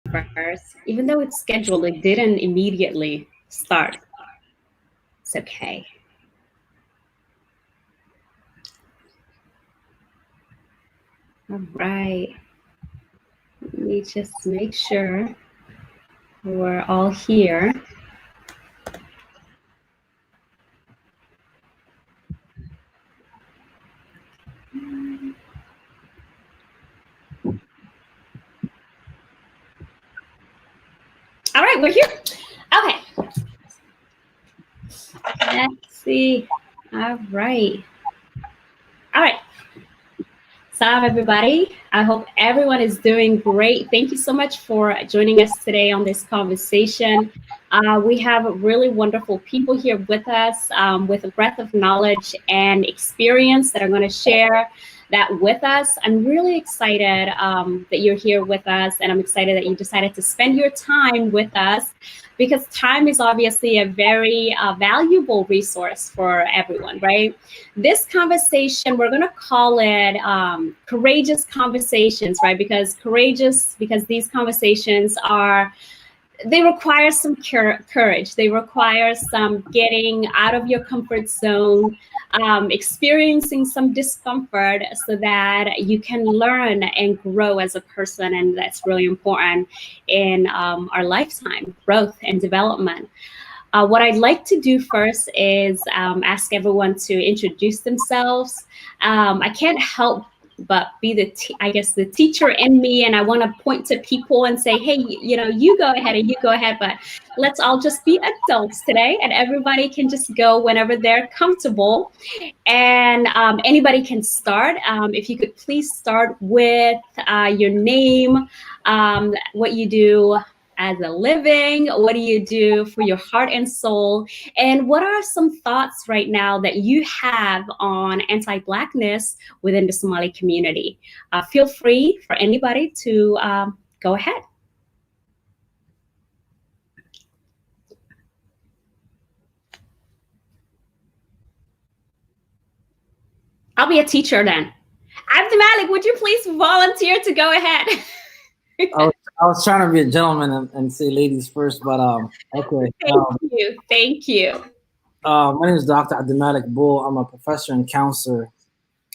first. Even though it's scheduled, it didn't immediately start. It's okay. All right. Let me just make sure we're all here. All right, we're here. Okay. Let's see. All right. All right. Salam, everybody. I hope everyone is doing great. Thank you so much for joining us today on this conversation. We have really wonderful people here with us with a breadth of knowledge and experience that are going to share that with us. I'm really excited that you're here with us, and I'm excited that you decided to spend your time with us because time is obviously a very valuable resource for everyone, right? This conversation, we're going to call it courageous conversations, right? Because these conversations they require some courage. They require some getting out of your comfort zone, experiencing some discomfort so that you can learn and grow as a person. And that's really important in our lifetime, growth and development. What I'd like to do first is ask everyone to introduce themselves. I can't help but be the teacher in me, and I want to point to people and say, hey, you go ahead and you go ahead, but let's all just be adults today, and everybody can just go whenever they're comfortable, and anybody can start. If you could please start with your name, what you do as a living, what do you do for your heart and soul, and what are some thoughts right now that you have on anti-blackness within the Somali community? Feel free for anybody to go ahead. I'll be a teacher then. Abdimalik, would you please volunteer to go ahead? I was trying to be a gentleman and say ladies first, but okay. Thank you. My name is Dr. Abdimalik Bull. I'm a professor and counselor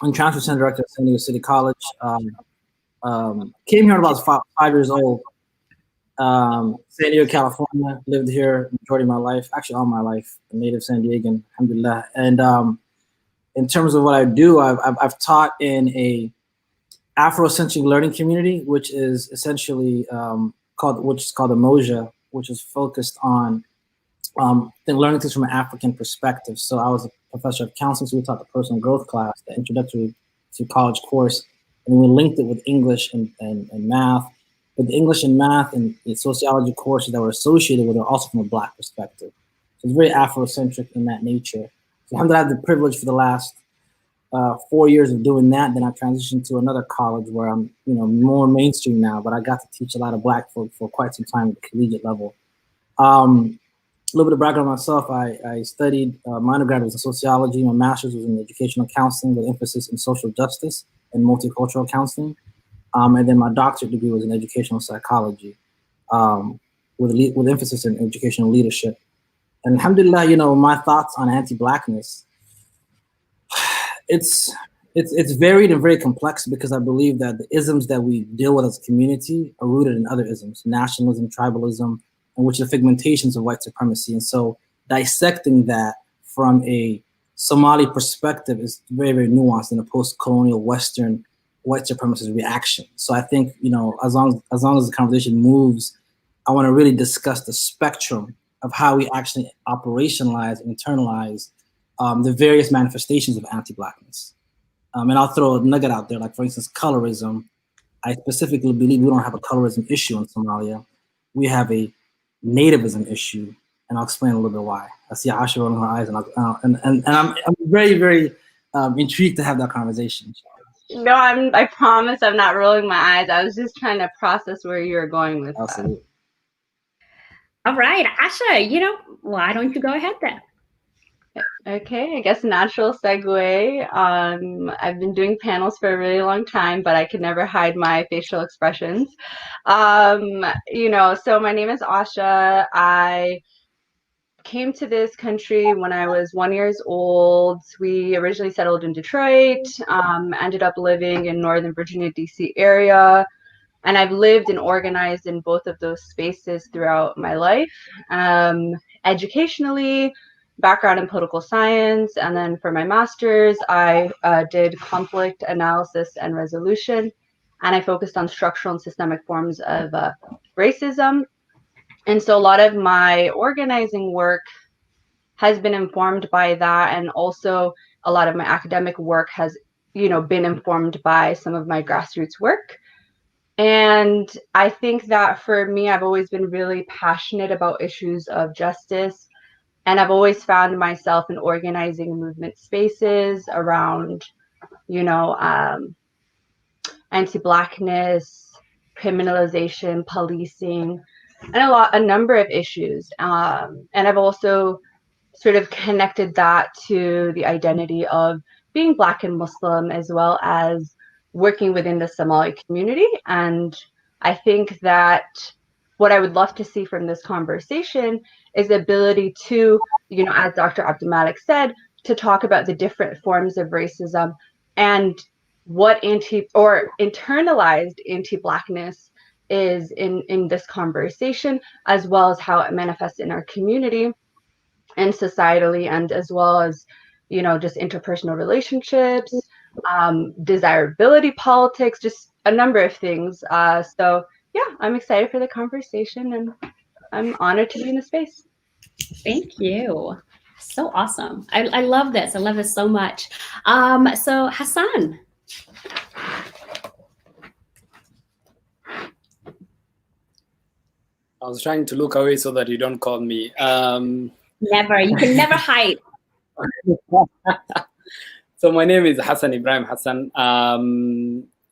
and transfer center director at San Diego City College. Came here when I was 5 years old. San Diego, California. Lived here majority of my life, actually all my life. A native San Diegan, alhamdulillah. And in terms of what I do, I've taught in a Afrocentric learning community, which is essentially called the Moja, which is focused on learning things from an African perspective. So I was a professor of counseling, so we taught the personal growth class, the introductory to college course, and we linked it with English and math. But the English and math and the sociology courses that were associated with it are also from a Black perspective. So it's very Afrocentric in that nature. So I had the privilege for the last 4 years of doing that. Then I transitioned to another college where I'm, more mainstream now, but I got to teach a lot of Black folk for quite some time at the collegiate level. A little bit of background on myself. I studied my undergrad was in sociology. My master's was in educational counseling with emphasis in social justice and multicultural counseling. And then my doctorate degree was in educational psychology with emphasis in educational leadership. And alhamdulillah, my thoughts on anti-blackness, it's varied and very complex because I believe that the isms that we deal with as a community are rooted in other isms, nationalism, tribalism, and which are figmentations of white supremacy. And so dissecting that from a Somali perspective is very, very nuanced in a post-colonial Western white supremacist reaction. So I think, as long as the conversation moves, I want to really discuss the spectrum of how we actually operationalize and internalize the various manifestations of anti-blackness. And I'll throw a nugget out there, like for instance, colorism. I specifically believe we don't have a colorism issue in Somalia. We have a nativism issue, and I'll explain a little bit why. I see Asha rolling her eyes, and I'm very, very intrigued to have that conversation. No, I promise I'm not rolling my eyes. I was just trying to process where you were going with Absolutely. that. All right, Asha, why don't you go ahead then? Okay, I guess natural segue. I've been doing panels for a really long time, but I could never hide my facial expressions. So my name is Asha. I came to this country when I was 1 year old. We originally settled in Detroit, ended up living in Northern Virginia, DC area. And I've lived and organized in both of those spaces throughout my life. Educationally, background in political science, and then for my master's, I did conflict analysis and resolution, and I focused on structural and systemic forms of racism. And so a lot of my organizing work has been informed by that, and also a lot of my academic work has, been informed by some of my grassroots work. And I think that for me, I've always been really passionate about issues of justice. And I've always found myself in organizing movement spaces around, you know, um, anti-blackness, criminalization, policing, and a number of issues. And I've also sort of connected that to the identity of being Black and Muslim, as well as working within the Somali community. And I think that what I would love to see from this conversation is the ability to, as Dr. Abdulmalik said, to talk about the different forms of racism and what internalized anti-Blackness is in this conversation, as well as how it manifests in our community and societally, and as well as just interpersonal relationships, desirability politics, just a number of things. So yeah, I'm excited for the conversation, and I'm honored to be in the space. Thank you. So awesome. I love this. I love this so much. So Hassan. I was trying to look away so that you don't call me. Never. You can never hide. So my name is Hassan Ibrahim Hassan.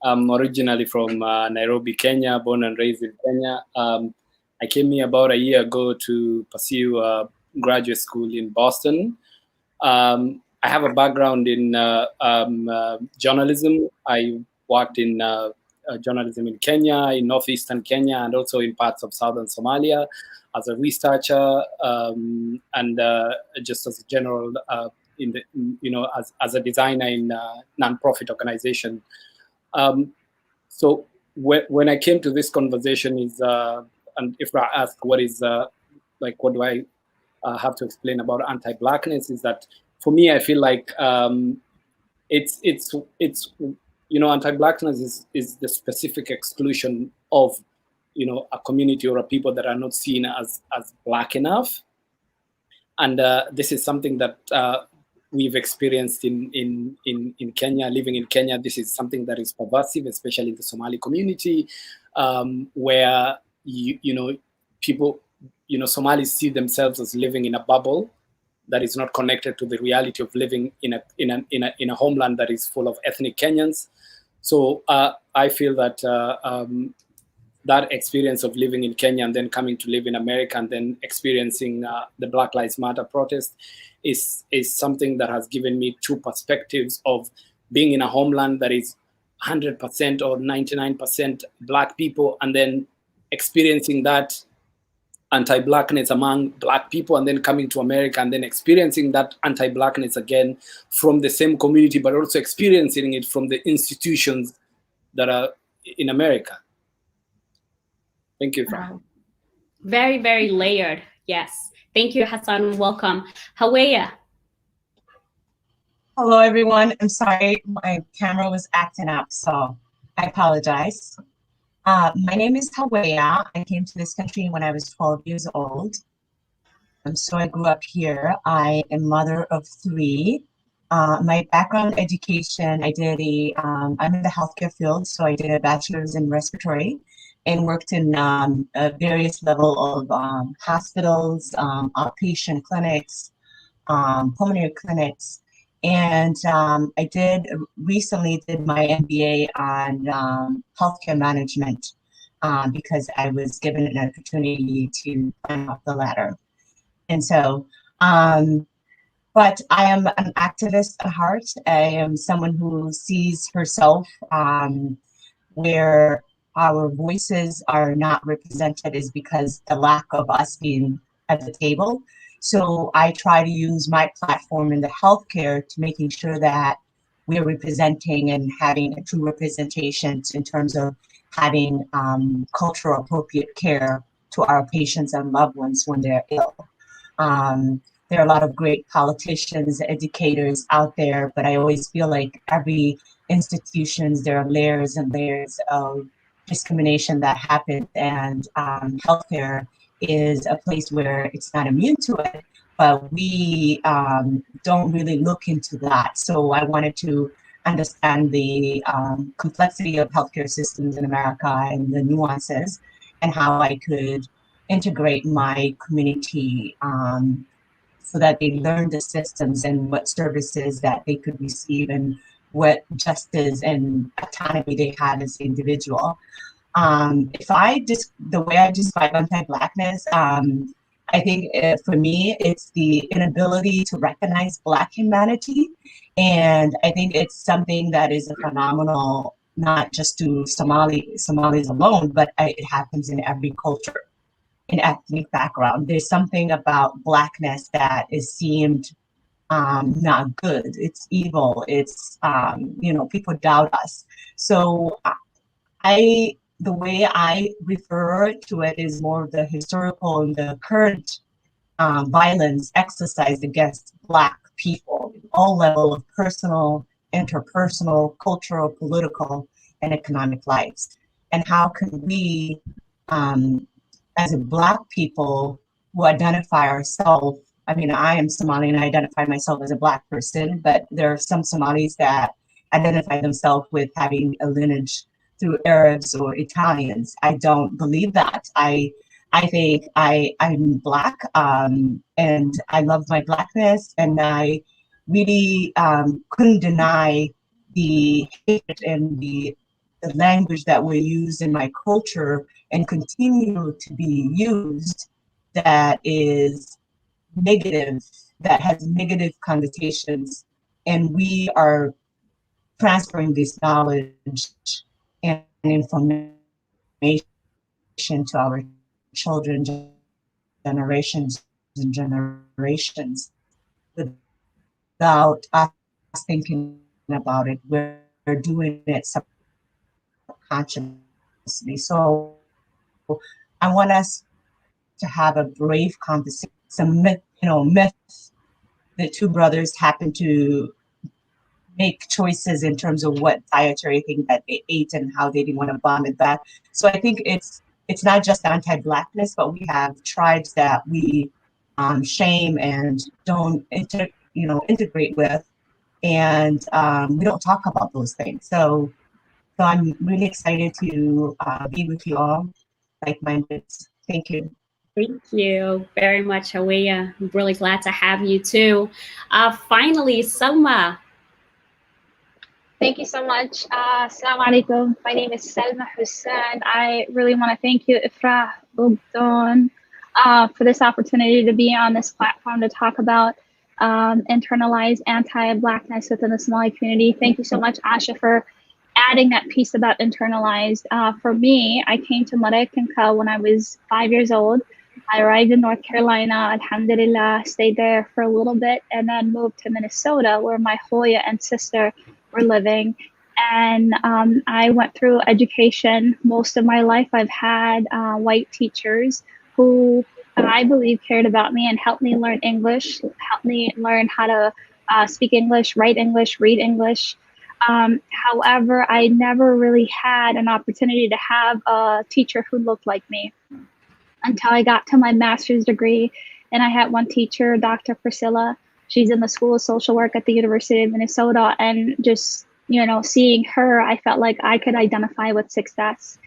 I'm originally from Nairobi, Kenya, born and raised in Kenya. I came here about a year ago to pursue graduate school in Boston. I have a background in journalism. I worked in journalism in Kenya, in northeastern Kenya, and also in parts of southern Somalia as a researcher, and just as a general as a designer in a nonprofit organization. So when I came to this conversation and if I ask what is what do I have to explain about anti-blackness, is that for me I feel like it's anti-blackness is the specific exclusion of a community or a people that are not seen as Black enough, and this is something that we've experienced in Kenya. Living in Kenya, this is something that is pervasive, especially in the Somali community, where people, Somalis see themselves as living in a bubble that is not connected to the reality of living in a homeland that is full of ethnic Kenyans. So I feel that that experience of living in Kenya and then coming to live in America and then experiencing the Black Lives Matter protest is something that has given me two perspectives of being in a homeland that is 100% or 99% Black people, and then experiencing that anti-Blackness among Black people, and then coming to America and then experiencing that anti-Blackness again from the same community, but also experiencing it from the institutions that are in America. Thank you. Wow. Very, very layered. Yes. Thank you, Hassan. Welcome. Haweya. Hello, everyone. I'm sorry, my camera was acting up, so I apologize. My name is Haweya. I came to this country when I was 12 years old. So I grew up here. I am mother of 3. My background education, I'm in the healthcare field, so I did a bachelor's in respiratory and worked in various level of hospitals, outpatient clinics, pulmonary clinics. And I recently did my MBA on healthcare management because I was given an opportunity to climb up the ladder. And so But I am an activist at heart. I am someone who sees herself where our voices are not represented is because the lack of us being at the table. So I try to use my platform in the healthcare to making sure that we're representing and having a true representation in terms of having cultural appropriate care to our patients and loved ones when they're ill. There are a lot of great politicians, educators out there, but I always feel like every institutions, there are layers and layers of discrimination that happens, and healthcare is a place where it's not immune to it, but we don't really look into that. So I wanted to understand the complexity of healthcare systems in America and the nuances, and how I could integrate my community so that they learn the systems and what services that they could receive and what justice and autonomy they have as an individual. If I just, the way I describe anti-blackness, I think for me, it's the inability to recognize Black humanity. And I think it's something that is a phenomenal, not just to Somalis alone, but it happens in every culture, in ethnic background. There's something about Blackness that is seemed not good. It's evil. It's, people doubt us. So the way I refer to it is more of the historical and the current violence exercised against Black people, all level of personal, interpersonal, cultural, political, and economic lives. And how can we, as a Black people who identify ourselves, I mean, I am Somali and I identify myself as a Black person, but there are some Somalis that identify themselves with having a lineage through Arabs or Italians. I don't believe that. I think I'm Black, and I love my Blackness, and I really couldn't deny the hate and the language that we use in my culture and continue to be used that is negative, that has negative connotations. And we are transferring this knowledge and information to our children, generations and generations, without us thinking about it. We're doing it subconsciously. So I want us to have a brave conversation. Some myths. The two brothers happened to make choices in terms of what dietary thing that they ate and how they didn't want to bomb it back. So I think it's not just anti-Blackness, but we have tribes that we shame and don't integrate with, and we don't talk about those things. So I'm really excited to be with you all, like-minded. Thank you. Thank you very much, Hawiya. I'm really glad to have you too. Finally, Salma. Thank you so much. Assalamu alaikum. My name is Salma Hussain. I really want to thank you, Ifrah Ugdon, for this opportunity to be on this platform to talk about internalized anti-Blackness within the Somali community. Thank you so much, Asha, for adding that piece about internalized. For me, I came to Maraikanka when I was 5 years old. I arrived in North Carolina, alhamdulillah, stayed there for a little bit, and then moved to Minnesota, where my Hoya and sister were living. And I went through education. Most of my life, I've had white teachers who I believe cared about me and helped me learn English, helped me learn how to speak English, write English, read English. However, I never really had an opportunity to have a teacher who looked like me until I got to my master's degree. And I had one teacher, Dr. Priscilla. She's in the School of Social Work at the University of Minnesota. And just, seeing her, I felt like I could identify with success.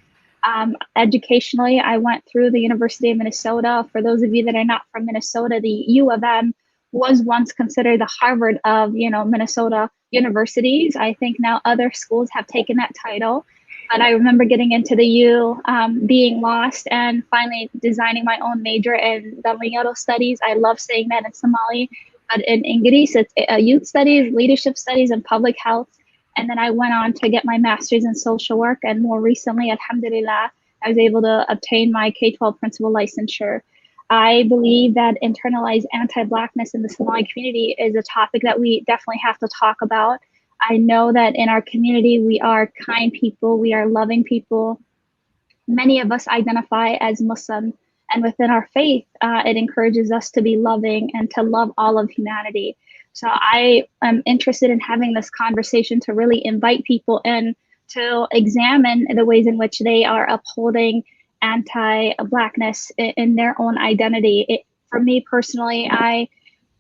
Educationally, I went through the University of Minnesota. For those of you that are not from Minnesota, the U of M was once considered the Harvard of, Minnesota universities. I think now other schools have taken that title. But I remember getting into the U, being lost, and finally designing my own major in Daryeel studies. I love saying that in Somali. but in Greece, it's youth studies, leadership studies, and public health. And then I went on to get my master's in social work. And more recently, alhamdulillah, I was able to obtain my K-12 principal licensure. I believe that internalized anti-blackness in the Somali community is a topic that we definitely have to talk about. I know that in our community, we are kind people, we are loving people. Many of us identify as Muslim, and within our faith, it encourages us to be loving and to love all of humanity. So I am interested in having this conversation to really invite people in to examine the ways in which they are upholding anti-blackness in their own identity. For me personally,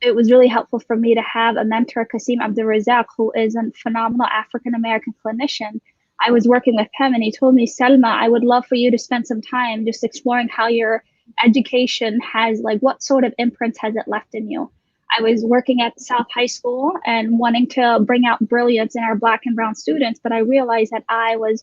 it was really helpful for me to have a mentor, Kasim Abdulrazak, who is a phenomenal African-American clinician. I was working with him and he told me, Selma, I would love for you to spend some time just exploring how your education has, like, what sort of imprints has it left in you? I was working at South High School and wanting to bring out brilliance in our Black and brown students, but I realized that I was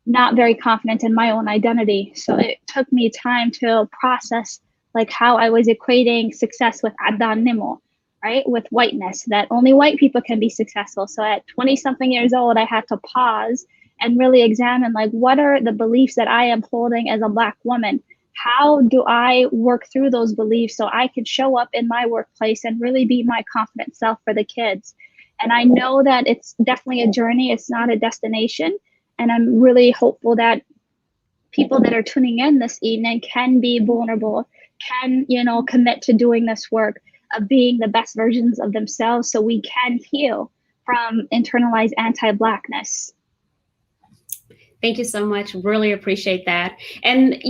not very confident in my own identity. So it took me time to process like how I was equating success with Adan Nimo, right? With whiteness, that only white people can be successful. So at 20 something years old, I had to pause and really examine, like, what are the beliefs that I am holding as a Black woman? How do I work through those beliefs so I can show up in my workplace and really be my confident self for the kids? And I know that it's definitely a journey, it's not a destination. And I'm really hopeful that people that are tuning in this evening can be vulnerable, can, commit to doing this work of being the best versions of themselves so we can heal from internalized anti-Blackness. Thank you so much. Really appreciate that. And,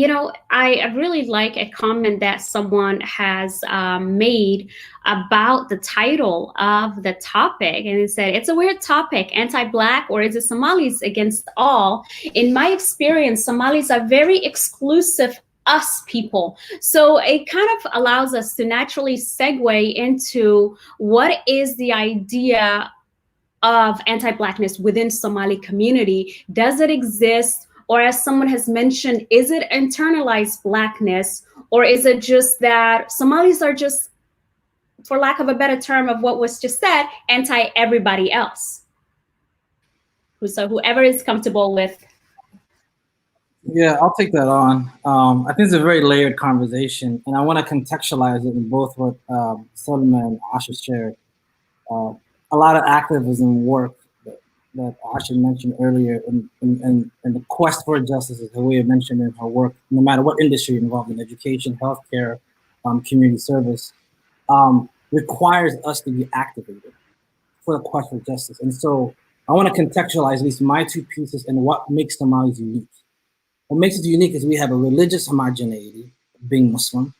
I really like a comment that someone has made about the title of the topic. And it said, it's a weird topic, anti-Black, or is it Somalis against all? In my experience, Somalis are very exclusive us people. So it kind of allows us to naturally segue into what is the idea of anti-Blackness within Somali community. Does it exist? Or as someone has mentioned, is it internalized Blackness? Or is it just that Somalis are just, for lack of a better term of what was just said, anti-everybody else? So whoever is comfortable with. Yeah, I'll take that on. I think it's a very layered conversation, and I want to contextualize it in both what Salma and Asha shared. A lot of activism work that Asha mentioned earlier, and the quest for justice, as Hawiya mentioned in her work, no matter what industry involved in education, healthcare, community service, requires us to be activated for the quest for justice. And so I want to contextualize at least my two pieces and what makes Somalis unique. What makes it unique is we have a religious homogeneity, being Muslim,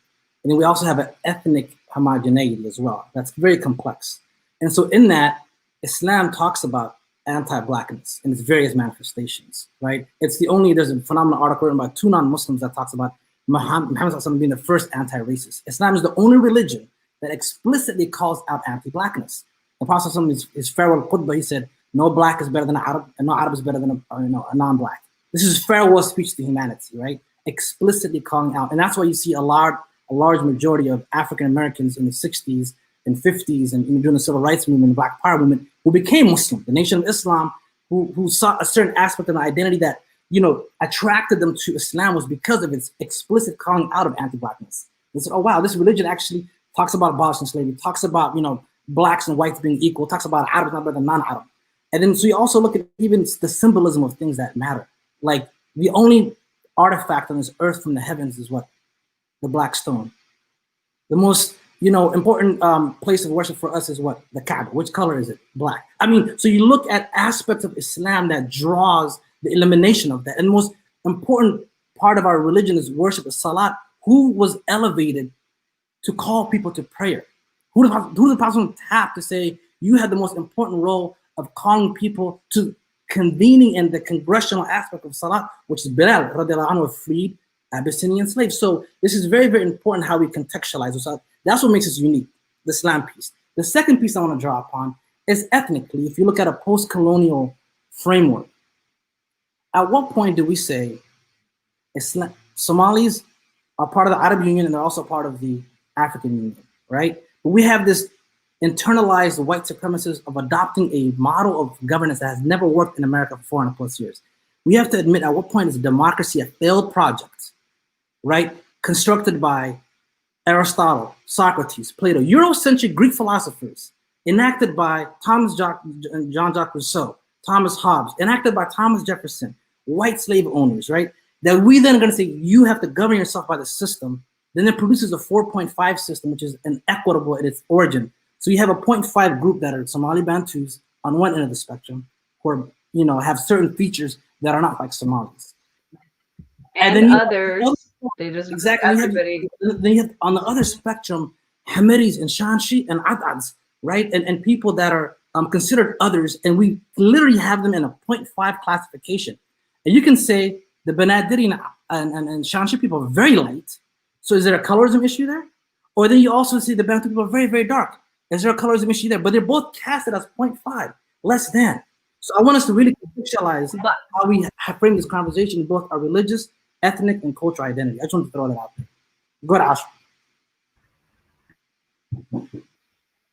and then we also have an ethnic homogeneity as well. That's very complex. And so in that, Islam talks about anti-Blackness in its various manifestations, right? There's a phenomenal article written by two non-Muslims that talks about Muhammad being the first anti-racist. Islam is the only religion that explicitly calls out anti-Blackness. The Prophet in his farewell khutbah, he said, no Black is better than an Arab, and no Arab is better than a non-Black. This is farewell speech to humanity, right? Explicitly calling out. And that's why you see a large majority of African Americans in the 60s and 50s and during the civil rights movement, the Black Power movement, who became Muslim, the Nation of Islam, who saw a certain aspect of the identity that, attracted them to Islam was because of its explicit calling out of anti-Blackness. They said, oh wow, this religion actually talks about abolishing slavery, talks about, Blacks and whites being equal, talks about Arabs not better than non-Arab. And then so you also look at even the symbolism of things that matter. Like the only artifact on this earth from the heavens is what? The black stone. The most, important place of worship for us is what? The Kaaba. Which color is it? Black. I mean, so you look at aspects of Islam that draws the elimination of that. And the most important part of our religion is worship, is salat. Who was elevated to call people to prayer? Who the Prophet tapped to say, you had the most important role of calling people to convening in the congressional aspect of salat, which is Bilal, radiallahu anhu, freed Abyssinian slaves. So this is very, very important how we contextualize this. That's what makes us unique, the Islam piece. The second piece I want to draw upon is ethnically. If you look at a post-colonial framework, at what point do we say Somalis are part of the Arab Union and they're also part of the African Union, right? But we have this internalized the white supremacists of adopting a model of governance that has never worked in America for 400 plus years. We have to admit at what point is democracy a failed project, right? Constructed by Aristotle, Socrates, Plato, Eurocentric Greek philosophers, enacted by Jean-Jacques Rousseau, Thomas Hobbes, enacted by Thomas Jefferson, white slave owners, right? That we then are going to say you have to govern yourself by the system. Then it produces a 4.5 system, which is inequitable at its origin. So you have a 0.5 group that are Somali Bantus on one end of the spectrum, who are, you know, have certain features that are not like Somalis. And then others, they just exactly. everybody. Then you have on the other spectrum, Hamiris and Shanshi and Adads, right? And people that are considered others, and we literally have them in a 0.5 classification. And you can say the Banadiri and Shanshi people are very light. So is there a colorism issue there? Or then you also see the Bantu people are very, very dark. Is there a colorism issue there? But they're both casted as 0.5, less than. So I want us to really contextualize how we have framed this conversation, both our religious, ethnic, and cultural identity. I just want to throw that out there. Go ahead, Ash.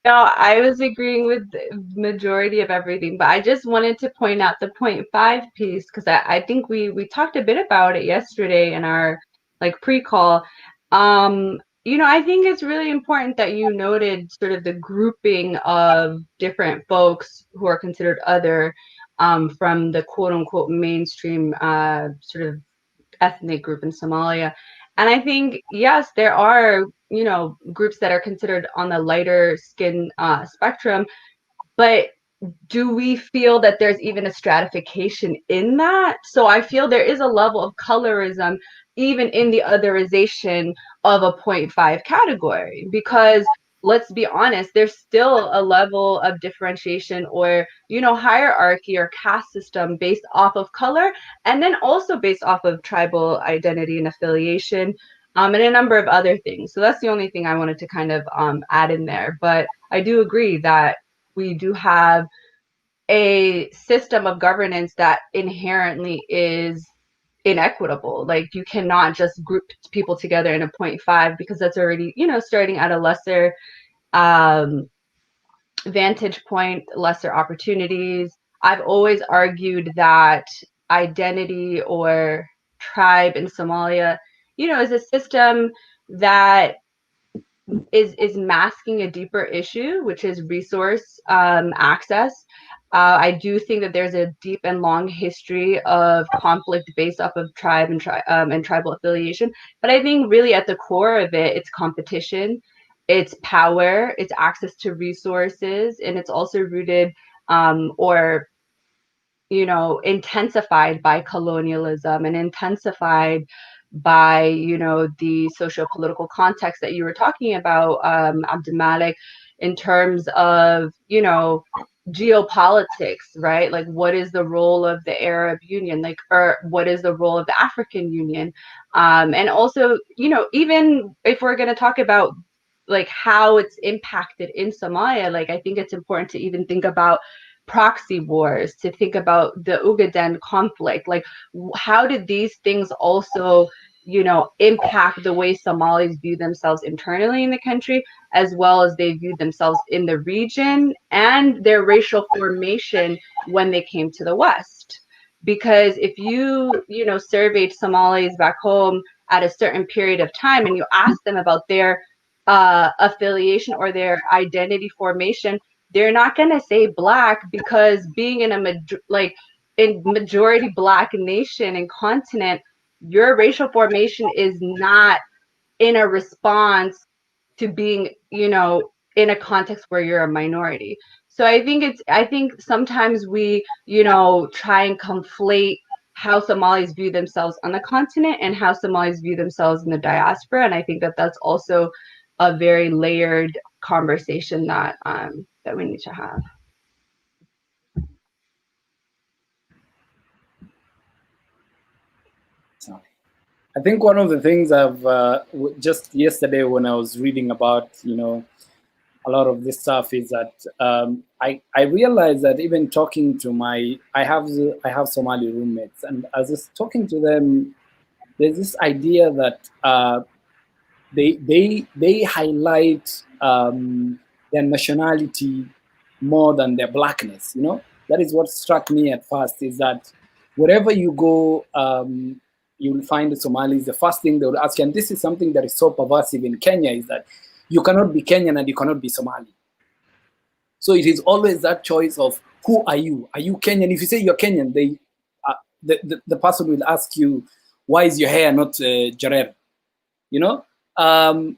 No, I was agreeing with the majority of everything, but I just wanted to point out the 0.5 piece, because I think we talked a bit about it yesterday in our like pre-call. You know, I think it's really important that you noted sort of the grouping of different folks who are considered other from the quote unquote mainstream sort of ethnic group in Somalia. And I think, yes, there are, you know, groups that are considered on the lighter skin spectrum, but do we feel that there's even a stratification in that? So I feel there is a level of colorism even in the otherization of a 0.5 category, because let's be honest, there's still a level of differentiation or, you know, hierarchy or caste system based off of color, and then also based off of tribal identity and affiliation, and a number of other things. So that's the only thing I wanted to kind of add in there. But I do agree that we do have a system of governance that inherently is inequitable. Like, you cannot just group people together in a 0.5, because that's already, you know, starting at a lesser vantage point, lesser opportunities. I've always argued that identity or tribe in Somalia, you know, is a system that is masking a deeper issue, which is resource access. I do think that there's a deep and long history of conflict based off of tribe and tribal affiliation. But I think really at the core of it, it's competition, it's power, it's access to resources, and it's also rooted or, you know, intensified by colonialism and intensified by, you know, the socio-political context that you were talking about, Abdulmalik, in terms of, you know, geopolitics, right? Like, what is the role of the Arab Union, like, or what is the role of the African Union? And also, you know, even if we're going to talk about like how it's impacted in Somalia, like, I think it's important to even think about proxy wars, to think about the Ugaden conflict. Like, how did these things also, you know, impact the way Somalis view themselves internally in the country, as well as they viewed themselves in the region, and their racial formation when they came to the West? Because if you know, surveyed Somalis back home at a certain period of time and you ask them about their affiliation or their identity formation, they're not going to say Black, because being in a majority Black nation and continent, your racial formation is not in a response to being, you know, in a context where you're a minority. So I think sometimes we, you know, try and conflate how Somalis view themselves on the continent and how Somalis view themselves in the diaspora. And I think that that's also a very layered conversation that that we need to have. I think one of the things I've just yesterday when I was reading about, you know, a lot of this stuff is that I realized that even talking to I have Somali roommates, and as I was talking to them, there's this idea that they highlight their nationality more than their blackness. You know, that is what struck me at first, is that wherever you go, you will find the Somalis. The first thing they will ask you, and this is something that is so pervasive in Kenya, is that you cannot be Kenyan and you cannot be Somali. So it is always that choice of, who are you? Are you Kenyan? If you say you're Kenyan, the person will ask you, why is your hair not Jarer? You know?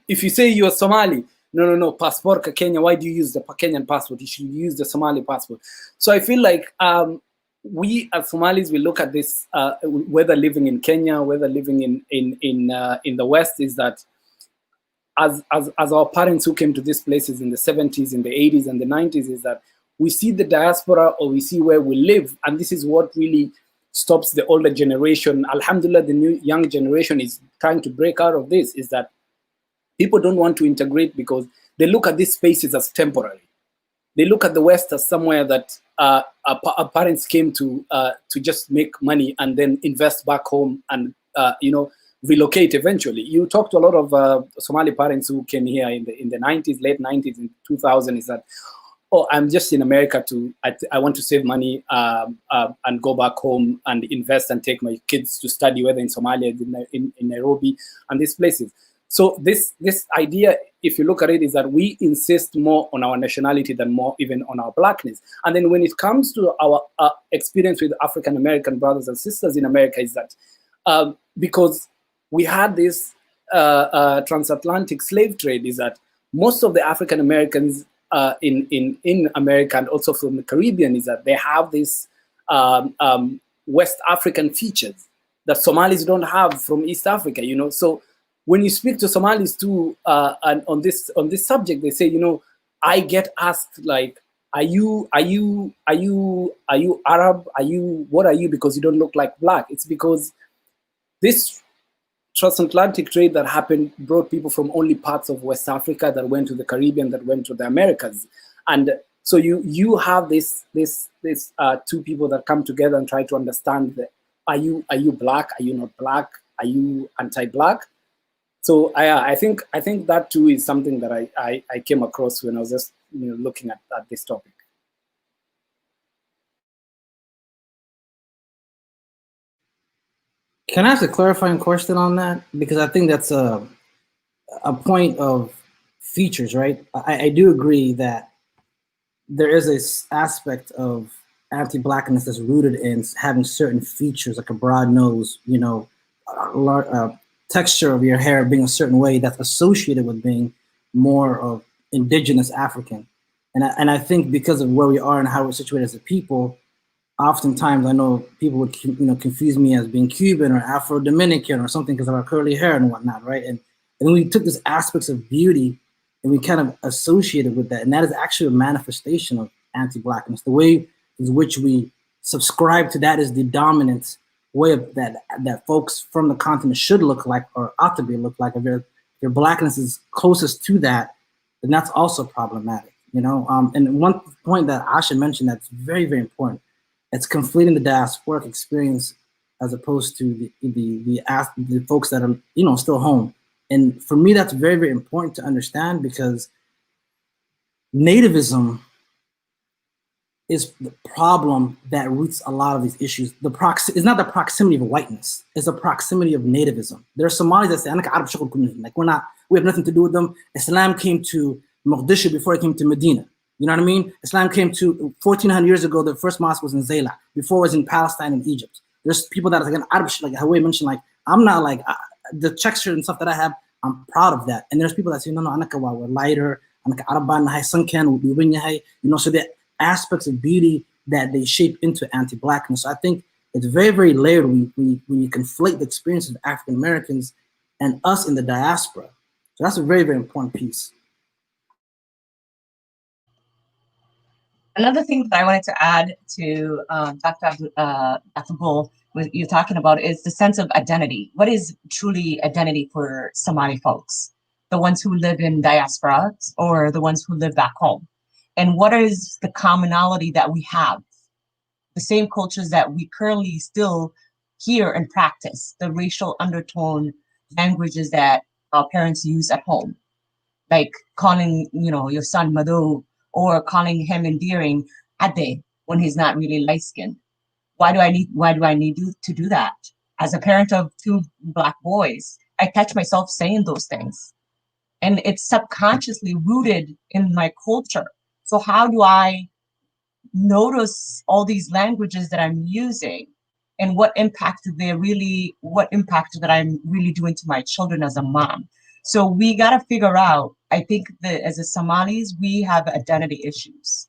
If you say you're Somali, no, passport ka Kenya, why do you use the Kenyan passport? You should use the Somali passport. So I feel like we as Somalis, we look at this, whether living in Kenya, whether living in the West, is that as our parents who came to these places in the 70s, in the 80s and the 90s, is that we see the diaspora, or we see where we live, and this is what really stops the older generation. Alhamdulillah, the new young generation is trying to break out of this, is that people don't want to integrate because they look at these spaces as temporary. They look at the West as somewhere that our parents came to just make money and then invest back home and relocate eventually. You talk to a lot of Somali parents who came here in the 90s, late 90s, and 2000s, is that, oh, I'm just in America I want to save money and go back home and invest and take my kids to study, whether in Somalia, in Nairobi, and these places. So this idea, if you look at it, is that we insist more on our nationality than more even on our blackness. And then when it comes to our experience with African American brothers and sisters in America, is that because we had this transatlantic slave trade, is that most of the African Americans in America, and also from the Caribbean, is that they have this West African features that Somalis don't have from East Africa. So when you speak to Somalis too, and on this subject, they say, I get asked, like, are you Arab? What are you? Because you don't look like black. It's because this transatlantic trade that happened brought people from only parts of West Africa that went to the Caribbean, that went to the Americas. And so you have this two people that come together and try to understand that, are you black? Are you not black? Are you anti-black? So I think that too is something that I came across when I was just looking at this topic. Can I ask a clarifying question on that? Because I think that's a point of features, right? I do agree that there is this aspect of anti-blackness that's rooted in having certain features, like a broad nose, texture of your hair being a certain way that's associated with being more of indigenous African. And I think because of where we are and how we're situated as a people, oftentimes I know people would confuse me as being Cuban or Afro-Dominican or something because of our curly hair and whatnot, right? And we took these aspects of beauty and we kind of associated with that. And that is actually a manifestation of anti-blackness. The way in which we subscribe to that is the dominant way of that folks from the continent should look like, or ought to be look like. If your blackness is closest to that, then that's also problematic, And one point that Asha mentioned that's very, very important, it's conflating the diasporic experience as opposed to the folks that are still home. And for me, that's very, very important to understand, because nativism is the problem that roots a lot of these issues. It's not the proximity of whiteness, it's the proximity of nativism. There are Somalis that say, like we have nothing to do with them. Islam came to Mogadishu before it came to Medina. You know what I mean? Islam came to 1400 years ago. The first mosque was in Zayla. Before it was in Palestine and Egypt. There's people that are like Arab, like Hawaii mentioned, like I'm not like the texture and stuff that I have. I'm proud of that. And there's people that say, no, we're lighter. So the aspects of beauty that they shape into anti-blackness. So I think it's very, very layered when you conflate the experiences of African Americans and us in the diaspora. So that's a very, very important piece. Another thing that I wanted to add to Dr. Bull, what you're talking about, is the sense of identity. What is truly identity for Somali folks? The ones who live in diaspora or the ones who live back home? And what is the commonality that we have? The same cultures that we currently still hear and practice, the racial undertone languages that our parents use at home. like calling, your son Madhu, or calling him endearing Ade when he's not really light-skinned. Why do I need to do that? As a parent of 2 Black boys, I catch myself saying those things. And it's subconsciously rooted in my culture. So how do I notice all these languages that I'm using, and what impact that I'm really doing to my children as a mom? So we got to figure out, I think that as a Somalis, we have identity issues.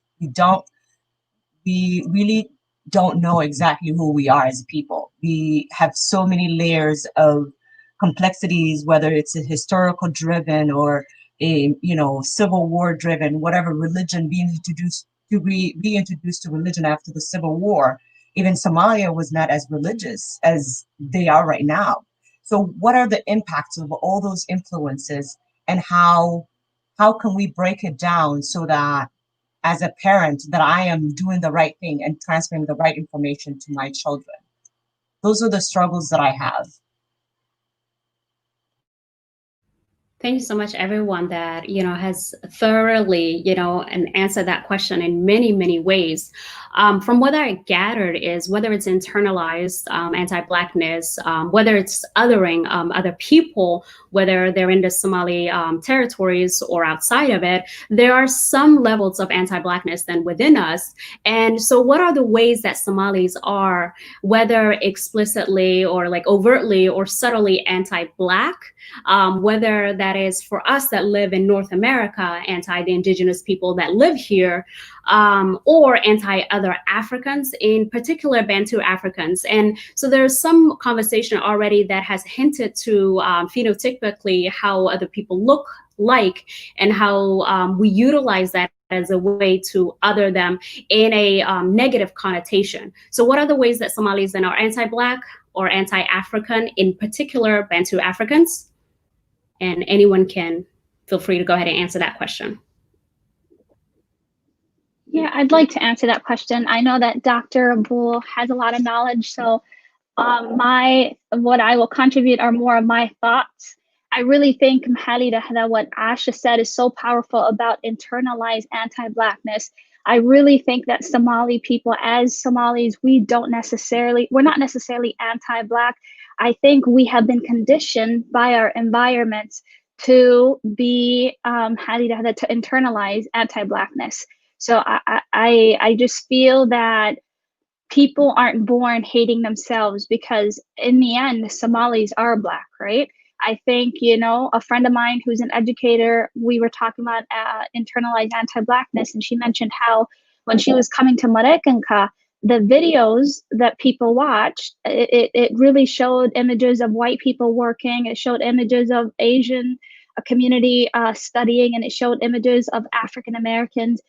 We really don't know exactly who we are as people. We have so many layers of complexities, whether it's a historical driven or a Civil War driven, whatever, religion being introduced to religion after the Civil War. Even Somalia was not as religious as they are right now. So what are the impacts of all those influences, and how can we break it down so that as a parent that I am doing the right thing and transferring the right information to my children? Those are the struggles that I have. Thank you so much, everyone that has thoroughly and answered that question in many, many ways. From what I gathered is whether it's internalized anti-blackness, whether it's othering other people, whether they're in the Somali territories or outside of it, there are some levels of anti-blackness then within us. And so, what are the ways that Somalis are, whether explicitly or like overtly or subtly anti-black? Whether that is for us that live in North America, anti the indigenous people that live here, or anti other Africans, in particular Bantu Africans. And so there's some conversation already that has hinted to phenotypically how other people look like, and how we utilize that as a way to other them in a negative connotation. So what are the ways that Somalis then are anti-Black or anti-African, in particular Bantu Africans? And anyone can feel free to go ahead and answer that question. Yeah, I'd like to answer that question. I know that Dr. Abul has a lot of knowledge, so what I will contribute are more of my thoughts. I really think, Mahalida, that what Asha said is so powerful about internalized anti-Blackness. I really think that Somali people, as Somalis, we're not necessarily anti-Black. I think we have been conditioned by our environments to be to internalize anti-Blackness. So I just feel that people aren't born hating themselves, because in the end, the Somalis are Black, right? I think, a friend of mine who's an educator, we were talking about internalized anti-Blackness, and she mentioned how when she was coming to Marekenka, the videos that people watched, it really showed images of white people working. It showed images of Asian community studying, and it showed images of African Americans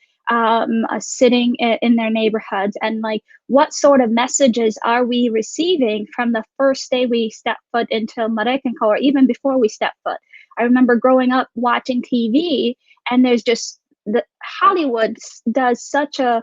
sitting in their neighborhoods. And like, what sort of messages are we receiving from the first day we step foot into Marekenko, or even before we step foot? I remember growing up watching TV, and there's just Hollywood does such a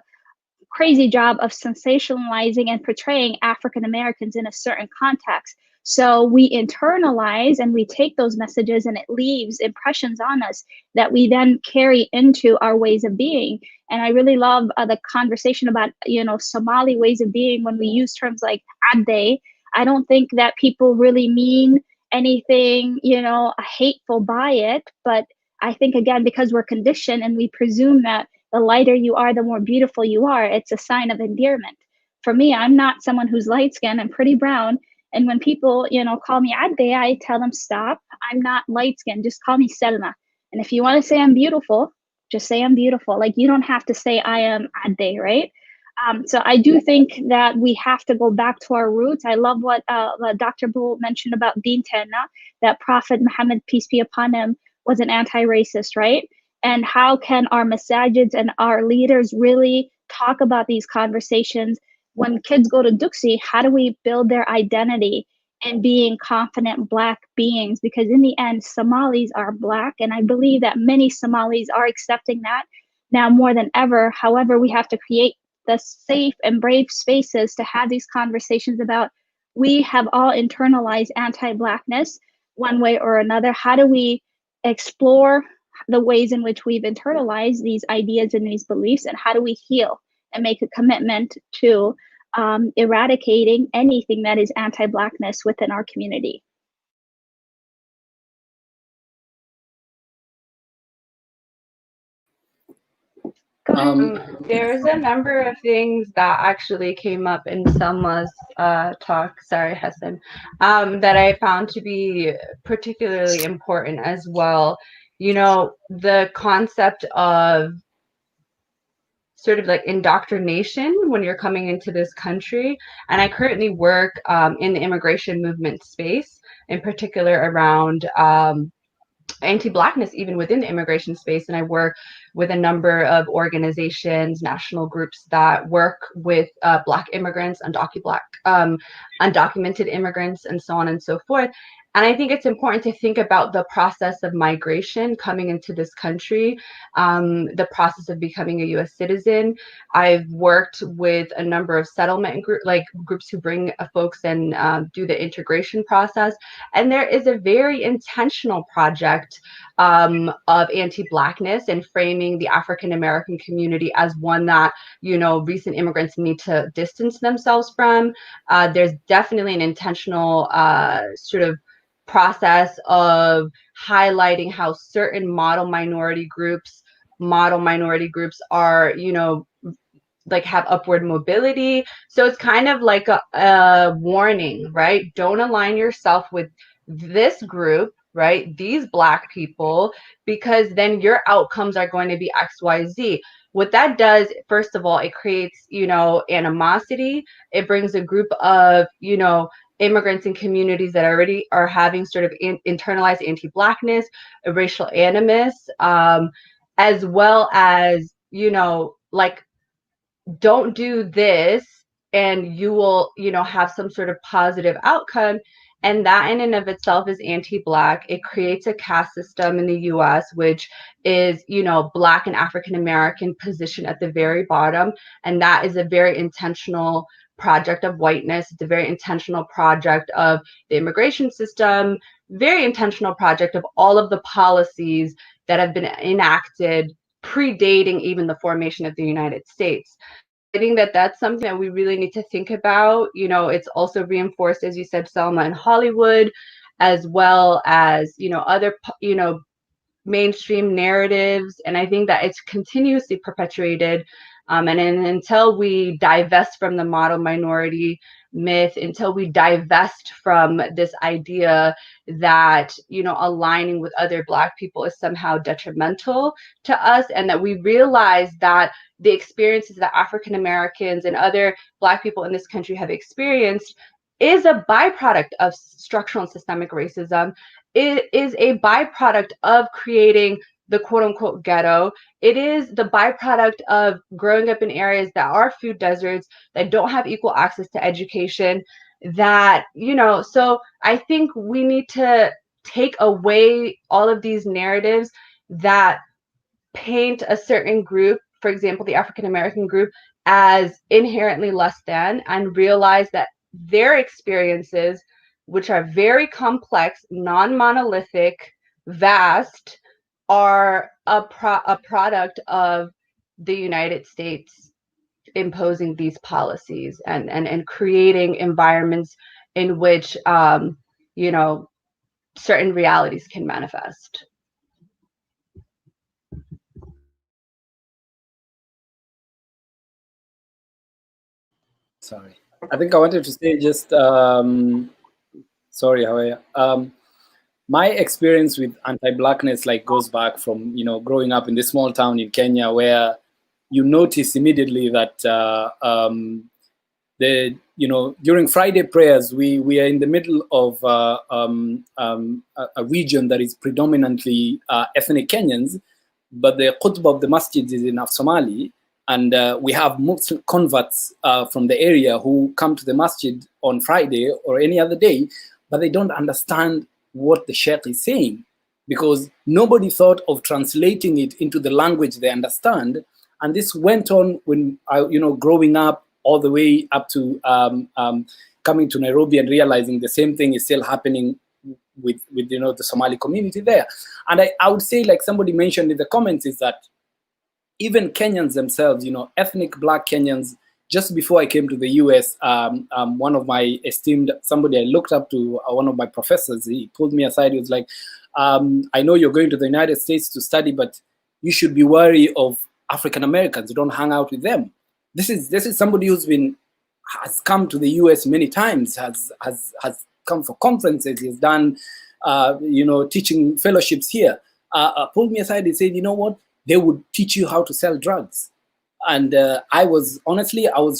crazy job of sensationalizing and portraying African Americans in a certain context. So we internalize and we take those messages, and it leaves impressions on us that we then carry into our ways of being. And I really love the conversation about, Somali ways of being. When we use terms like Ade, I don't think that people really mean anything, hateful by it. But I think, again, because we're conditioned and we presume that the lighter you are, the more beautiful you are, it's a sign of endearment. For me, I'm not someone who's light skinned, I'm pretty brown. And when people, call me Ade, I tell them, stop, I'm not light skinned, just call me Selma. And if you want to say I'm beautiful, just say I'm beautiful. Like, you don't have to say I am Ade, right? So I do think that we have to go back to our roots. I love what Dr. Bull mentioned about Din Tena, that Prophet Muhammad, peace be upon him, was an anti-racist, right? And how can our masajids and our leaders really talk about these conversations? When kids go to Duksi, how do we build their identity in being confident Black beings? Because in the end, Somalis are Black, and I believe that many Somalis are accepting that now more than ever. However, we have to create the safe and brave spaces to have these conversations about, we have all internalized anti-Blackness one way or another. How do we explore? the ways in which we've internalized these ideas and these beliefs, and how do we heal and make a commitment to eradicating anything that is anti-Blackness within our community. There's a number of things that actually came up in Selma's talk, sorry, Hassan, that I found to be particularly important as well. You know, the concept of sort of like indoctrination when you're coming into this country. And I currently work in the immigration movement space, in particular around anti-Blackness, even within the immigration space. And I work with a number of organizations, national groups that work with Black immigrants, undocumented immigrants, and so on and so forth. And I think it's important to think about the process of migration coming into this country, the process of becoming a U.S. citizen. I've worked with a number of settlement groups who bring folks and do the integration process. And there is a very intentional project of anti-Blackness and framing the African American community as one that, you know, recent immigrants need to distance themselves from. There's definitely an intentional sort of process of highlighting how certain model minority groups are, you know, like have upward mobility. So it's kind of like a warning, right? Don't align yourself with this group, right? These Black people, because then your outcomes are going to be XYZ. What that does, first of all, it creates, you know, animosity. It brings a group of, you know, immigrants and communities that already are having sort of internalized anti-Blackness, racial animus, as well as, you know, like, don't do this and you will, you know, have some sort of positive outcome. And that in and of itself is anti-Black. It creates a caste system in the US, which is, you know, Black and African American position at the very bottom. And that is a very intentional project of whiteness. It's a very intentional project of the immigration system, very intentional project of all of the policies that have been enacted predating even the formation of the United States. I think that that's something that we really need to think about. You know, it's also reinforced, as you said, Selma, in Hollywood, as well as, you know, other, you know, mainstream narratives. And I think that it's continuously perpetuated. And until we divest from the model minority myth, until we divest from this idea that, you know, aligning with other Black people is somehow detrimental to us, and that we realize that the experiences that African Americans and other Black people in this country have experienced is a byproduct of structural and systemic racism. It is a byproduct of creating the quote unquote ghetto. It is the byproduct of growing up in areas that are food deserts, that don't have equal access to education, that, you know, so I think we need to take away all of these narratives that paint a certain group, for example, the African American group, as inherently less than, and realize that their experiences, which are very complex, non-monolithic, vast, are a product of the United States imposing these policies and creating environments in which, you know, certain realities can manifest. Sorry, I think I wanted to say just, sorry, how are you? My experience with anti-Blackness like goes back from, you know, growing up in this small town in Kenya, where you notice immediately that you know, during Friday prayers, we are in the middle of a region that is predominantly ethnic Kenyans, but the khutbah of the masjid is in Somali, and we have Muslim converts from the area who come to the masjid on Friday or any other day, but they don't understand what the sheikh is saying, because nobody thought of translating it into the language they understand. And this went on when I, you know, growing up all the way up to coming to Nairobi and realizing the same thing is still happening the Somali community there. And I would say, like somebody mentioned in the comments, is that even Kenyans themselves, ethnic Black Kenyans, just before I came to the US, one of my somebody I looked up to, one of my professors, he pulled me aside. He was like, I know you're going to the United States to study, but you should be wary of African Americans. You don't hang out with them. This is somebody has come to the US many times, has come for conferences, he's done, teaching fellowships here. Pulled me aside and said, you know what? They would teach you how to sell drugs. And I was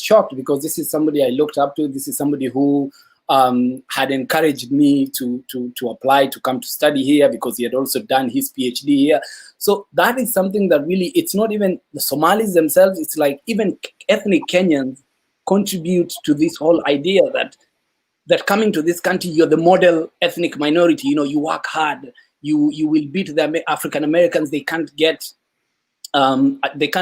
shocked, because this is somebody I looked up to. This is somebody who had encouraged me to apply to come to study here, because he had also done his PhD here. So that is something that really, it's not even the Somalis themselves, it's like even ethnic Kenyans contribute to this whole idea that coming to this country, you're the model ethnic minority. You work hard, you will beat the African Americans. They can't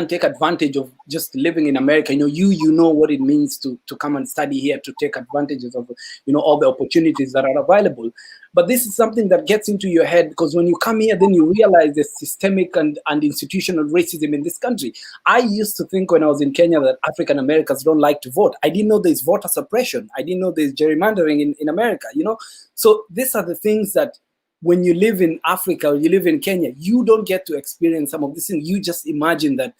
take advantage of just living in America. You know what it means to come and study here, to take advantages of all the opportunities that are available. But this is something that gets into your head, because when you come here, then you realize the systemic and institutional racism in this country. I used to think when I was in Kenya that African Americans don't like to vote. I didn't know there's voter suppression. I didn't know there's gerrymandering in America. So these are the things that, when you live in Africa or you live in Kenya, you don't get to experience some of these things. You just imagine that,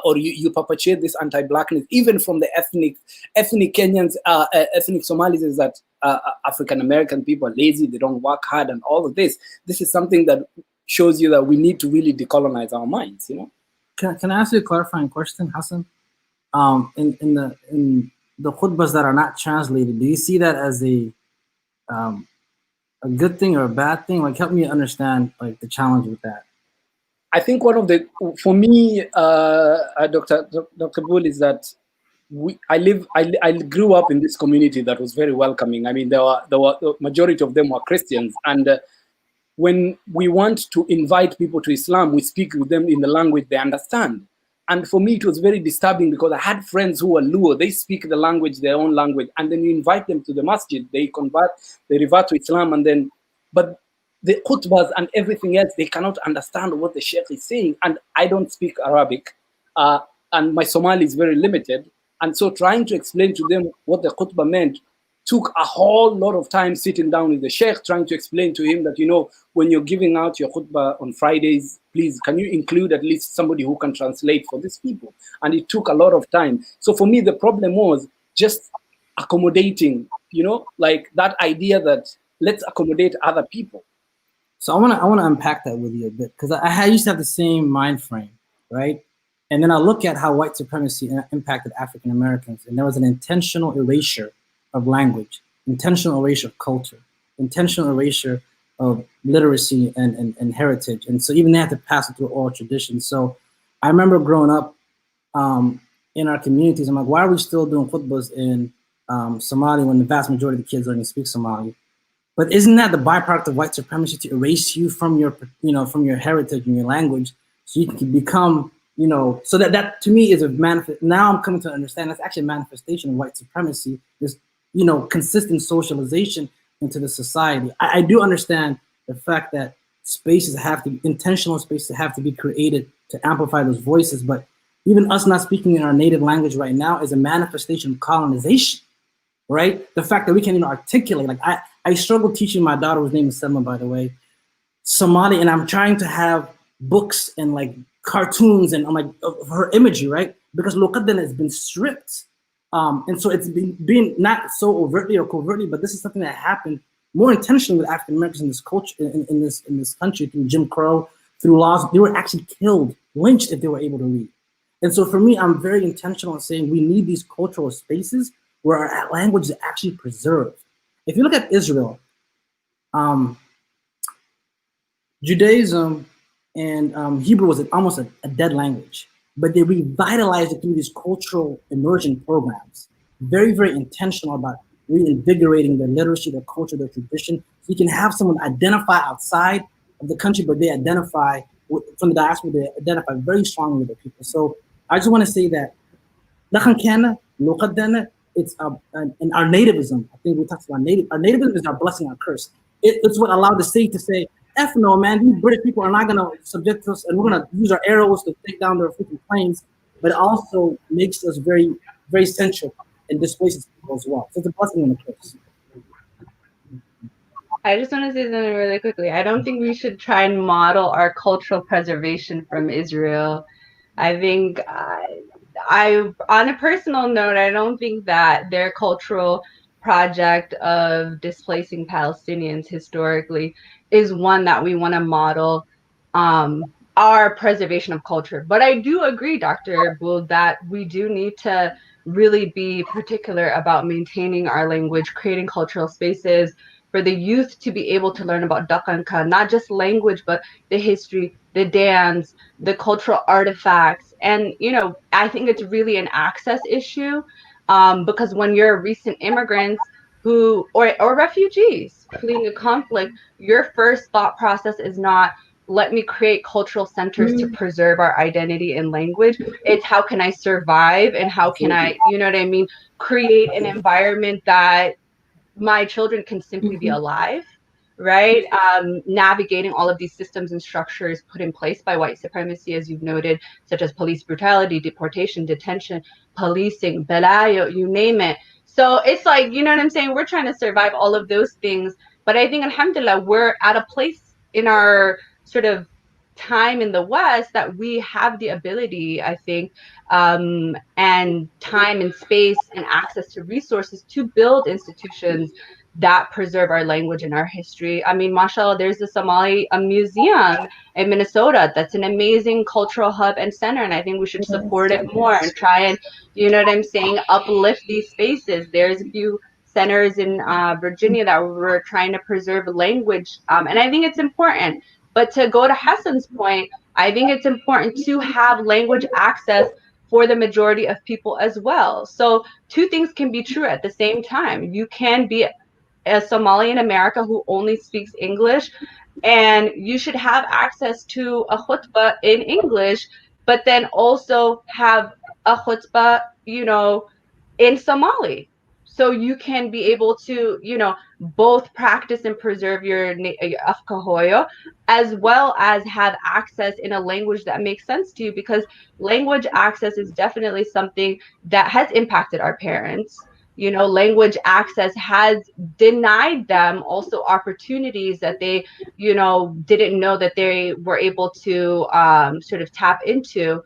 or you perpetuate this anti-blackness, even from the ethnic Kenyans, ethnic Somalis, is that African American people are lazy, they don't work hard, and all of this. This is something that shows you that we need to really decolonize our minds. Can I ask you a clarifying question, Hassan? In the khutbahs that are not translated, do you see that as a good thing or a bad thing? Like, help me understand the challenge with that. I think for me, Dr. Bull, is that I grew up in this community that was very welcoming. I mean, the majority of them were Christians, and when we want to invite people to Islam, we speak with them in the language they understand. And for me, it was very disturbing, because I had friends who were Luo. They speak the language, their own language, and then you invite them to the masjid, they revert to Islam, but the khutbahs and everything else, they cannot understand what the sheikh is saying. And I don't speak Arabic, and my Somali is very limited. And so trying to explain to them what the khutbah meant took a whole lot of time, sitting down with the sheikh, trying to explain to him that, when you're giving out your khutbah on Fridays, please, can you include at least somebody who can translate for these people? And it took a lot of time. So for me, the problem was just accommodating, like that idea that let's accommodate other people. So I want to unpack that with you a bit, because I used to have the same mind frame, right? And then I look at how white supremacy impacted African Americans, and there was an intentional erasure of language, intentional erasure of culture, intentional erasure of literacy and heritage. And so even they had to pass it through oral traditions. So I remember growing up in our communities, I'm like, why are we still doing khutbahs in Somali when the vast majority of the kids don't even speak Somali? But isn't that the byproduct of white supremacy, to erase you from your, from your heritage and your language, so you can become, so that to me is a manifest. Now I'm coming to understand that's actually a manifestation of white supremacy, this, consistent socialization into the society. I do understand the fact that intentional spaces have to be created to amplify those voices, but even us not speaking in our native language right now is a manifestation of colonization, right? The fact that we can't even articulate, like I struggle teaching my daughter, whose name is Selma, by the way, Somali, and I'm trying to have books and like cartoons and I'm like of her imagery, right? Because Luqaddan has been stripped. And so it's been not so overtly or covertly, but this is something that happened more intentionally with African Americans in this culture, in this country, through Jim Crow, through laws. They were actually killed, lynched if they were able to read. And so for me, I'm very intentional in saying we need these cultural spaces where our language is actually preserved. If you look at Israel, Judaism and Hebrew was almost a dead language, but they revitalized it through these cultural immersion programs. Very, very intentional about reinvigorating their literacy, their culture, their tradition. So you can have someone identify outside of the country, but they identify from the diaspora, they identify very strongly with their people. So I just want to say that it's in our nativism. I think we talked about our nativism is our blessing, our curse. it's what allowed the state to say, F no, man, these British people are not going to subject us, and we're going to use our arrows to take down their freaking planes. But it also makes us very, very central and displaces people as well. So it's a blessing and a curse. I just want to say something really quickly. I don't think we should try and model our cultural preservation from Israel. I think I on a personal note, I don't think that their cultural project of displacing Palestinians historically is one that we want to model our preservation of culture. But I do agree, Dr. Bould, that we do need to really be particular about maintaining our language, creating cultural spaces for the youth to be able to learn about Dakanka, not just language, but the history, the dance, the cultural artifacts. And, you know, I think it's really an access issue because when you're recent immigrants who, or refugees fleeing a conflict, your first thought process is not, let me create cultural centers to preserve our identity and language. It's how can I survive and how can I, you know what I mean, create an environment that my children can simply be alive, right? Navigating all of these systems and structures put in place by white supremacy, as you've noted, such as police brutality, deportation, detention, policing, belayo, you name it. So it's like, you know what I'm saying? We're trying to survive all of those things. But I think, alhamdulillah, we're at a place in our sort of time in the West that we have the ability, I think, and time and space and access to resources to build institutions that preserve our language and our history. I mean, mashallah, there's the Somali museum in Minnesota that's an amazing cultural hub and center, and I think we should support it more and try and, you know what I'm saying, uplift these spaces. There's a few centers in Virginia that we're trying to preserve language, and I think it's important. But to go to Hassan's point, I think it's important to have language access for the majority of people as well. So two things can be true at the same time. You can be a Somali in America who only speaks English, and you should have access to a khutbah in English, but then also have a khutbah, you know, in Somali. So you can be able to, you know, both practice and preserve your afkahoyo, as well as have access in a language that makes sense to you, because language access is definitely something that has impacted our parents. You know, language access has denied them also opportunities that they, you know, didn't know that they were able to sort of tap into.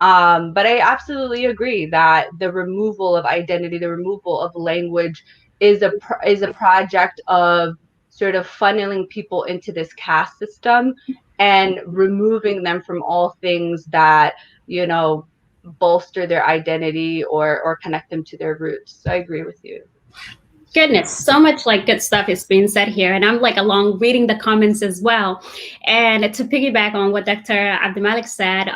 But I absolutely agree that the removal of identity, the removal of language is a project of sort of funneling people into this caste system and removing them from all things that, you know, bolster their identity or connect them to their roots. So I agree with you. Goodness, so much like good stuff is being said here, and I'm like along reading the comments as well. And to piggyback on what Dr. Abdulmalik said,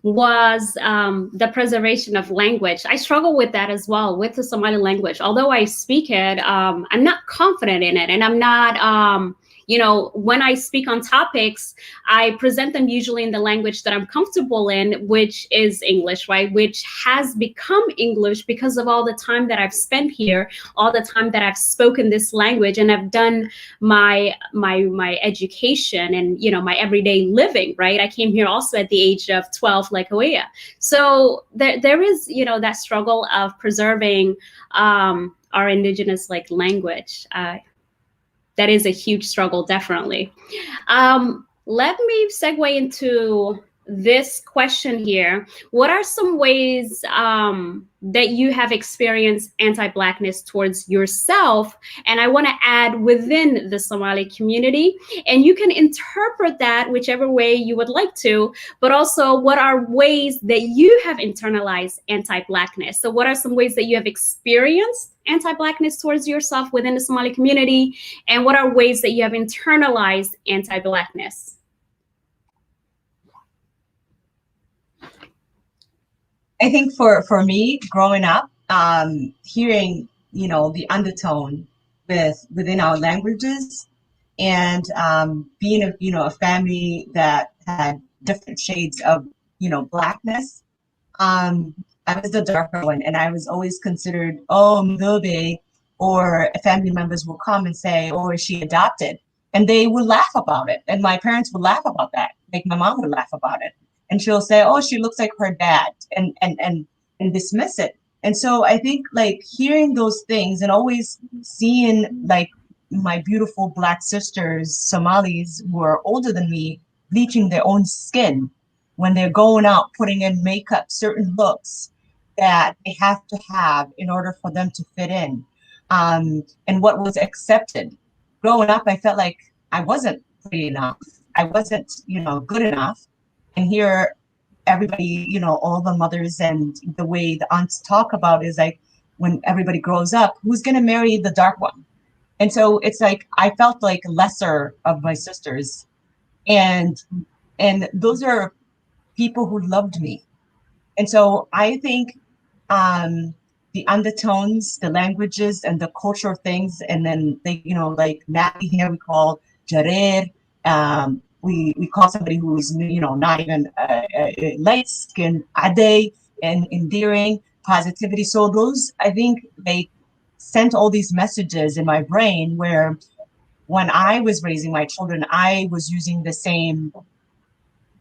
was the preservation of language. I struggle with that as well, with the Somali language. Although I speak it, I'm not confident in it, and I'm not, you know, when I speak on topics, I present them usually in the language that I'm comfortable in, which is English, right? Which has become English because of all the time that I've spent here, all the time that I've spoken this language, and I've done my education and, you know, my everyday living, right? I came here also at the age of 12, like Hoea. So there is, you know, that struggle of preserving our indigenous like language. That is a huge struggle, definitely. Let me segue into this question here. What are some ways that you have experienced anti-blackness towards yourself? And I want to add within the Somali community, and you can interpret that whichever way you would like to, but also what are ways that you have internalized anti-blackness? So what are some ways that you have experienced anti-blackness towards yourself within the Somali community? And what are ways that you have internalized anti-blackness? I think for me, growing up, hearing, you know, the undertone within our languages, and being a family that had different shades of, you know, blackness. I was the darker one, and I was always considered, oh, Mdobe, or family members will come and say, "Oh, is she adopted?" And they would laugh about it. And my parents would laugh about that. Like my mom would laugh about it. And she'll say, "Oh, she looks like her dad," and dismiss it. And so I think like hearing those things and always seeing like my beautiful Black sisters, Somalis, who are older than me, bleaching their own skin when they're going out, putting in makeup, certain looks that they have to have in order for them to fit in, and what was accepted. Growing up, I felt like I wasn't pretty enough. I wasn't, good enough. And here, everybody, all the mothers and the way the aunts talk about is like when everybody grows up, who's going to marry the dark one? And so it's like I felt like lesser of my sisters, and those are people who loved me. And so I think the undertones, the languages, and the cultural things, and then they, like Nappy here we call Jarir. We call somebody who is, not even light skin, Ade, and endearing, positivity. So those, I think, they sent all these messages in my brain where when I was raising my children, I was using the same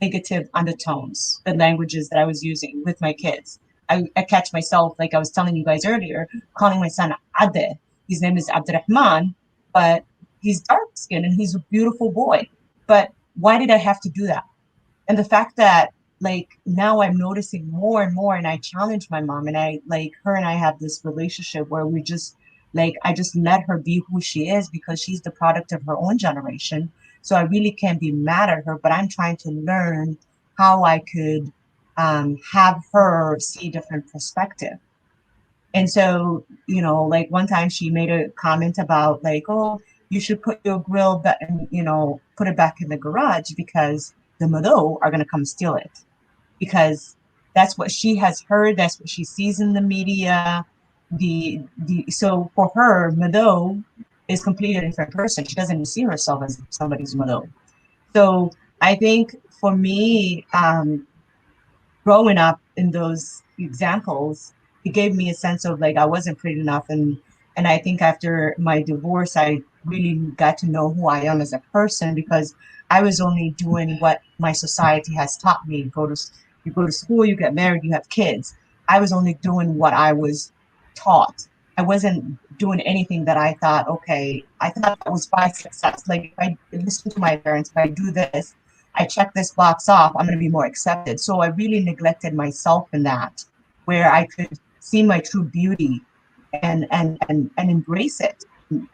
negative undertones, the languages that I was using with my kids. I catch myself, like I was telling you guys earlier, calling my son Ade. His name is Abdurrahman, but he's dark skinned and he's a beautiful boy. But why did I have to do that? And the fact that like now I'm noticing more and more, and I challenge my mom, and I like her and I have this relationship where we just like I just let her be who she is because she's the product of her own generation. So I really can't be mad at her, but I'm trying to learn how I could have her see different perspective. And so, like one time she made a comment about like, oh, you should put your grill back and, put it back in the garage because the Mado are going to come steal it. Because that's what she has heard. That's what she sees in the media. So for her, Mado is completely a different person. She doesn't see herself as somebody's Mado. So I think for me, growing up in those examples, it gave me a sense of like I wasn't pretty enough, and I think after my divorce, I really got to know who I am as a person because I was only doing what my society has taught me. You go to school, you get married, you have kids. I was only doing what I was taught. I wasn't doing anything that I thought, okay, I thought that was my success. Like if I listen to my parents, if I do this, I check this box off, I'm going to be more accepted. So I really neglected myself in that, where I could see my true beauty and embrace it.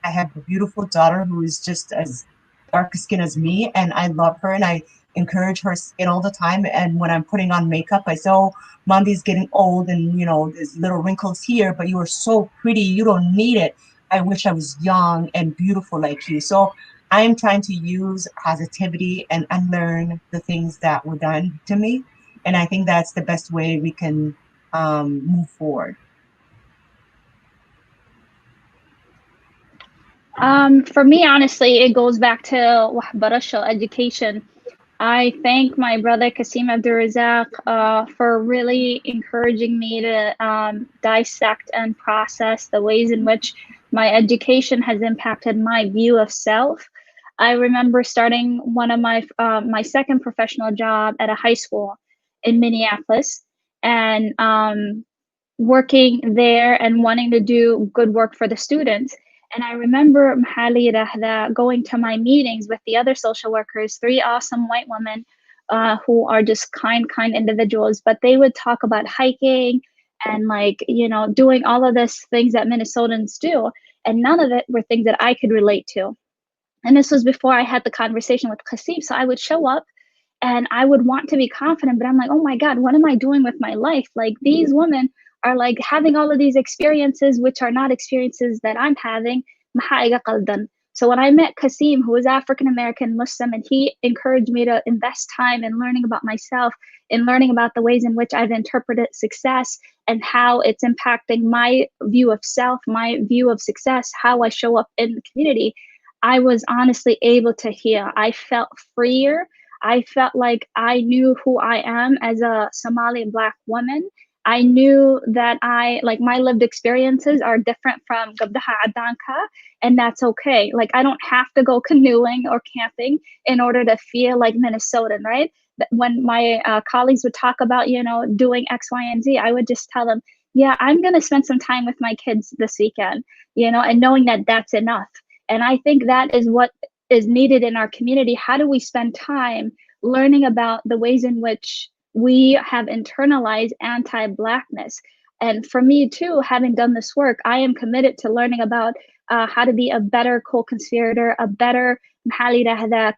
I have a beautiful daughter who is just as dark skin as me, and I love her and I encourage her skin all the time. And when I'm putting on makeup, I say, oh, Mommy's getting old and there's little wrinkles here, but you are so pretty, you don't need it. I wish I was young and beautiful like you. So I am trying to use positivity and unlearn the things that were done to me. And I think that's the best way we can move forward. For me, honestly, it goes back to Wahbarasha education. I thank my brother Kasim Abdurazak for really encouraging me to dissect and process the ways in which my education has impacted my view of self. I remember starting one of my my second professional job at a high school in Minneapolis, and working there and wanting to do good work for the students. And I remember going to my meetings with the other social workers, three awesome white women who are just kind individuals, but they would talk about hiking and doing all of this things that Minnesotans do. And none of it were things that I could relate to. And this was before I had the conversation with Qasim. So I would show up and I would want to be confident, but I'm like, oh my God, what am I doing with my life? Like these women are like having all of these experiences, which are not experiences that I'm having. So when I met Qasim, who was African-American Muslim, and he encouraged me to invest time in learning about myself and learning about the ways in which I've interpreted success and how it's impacting my view of self, my view of success, how I show up in the community, I was honestly able to heal. I felt freer. I felt like I knew who I am as a Somali Black woman. I knew that my lived experiences are different from Gabdaha Adanka, and that's okay. Like, I don't have to go canoeing or camping in order to feel like Minnesotan, right? When my colleagues would talk about, doing X, Y, and Z, I would just tell them, yeah, I'm going to spend some time with my kids this weekend, and knowing that that's enough. And I think that is what is needed in our community. How do we spend time learning about the ways in which we have internalized anti-blackness? And for me too, having done this work, I am committed to learning about how to be a better co-conspirator, a better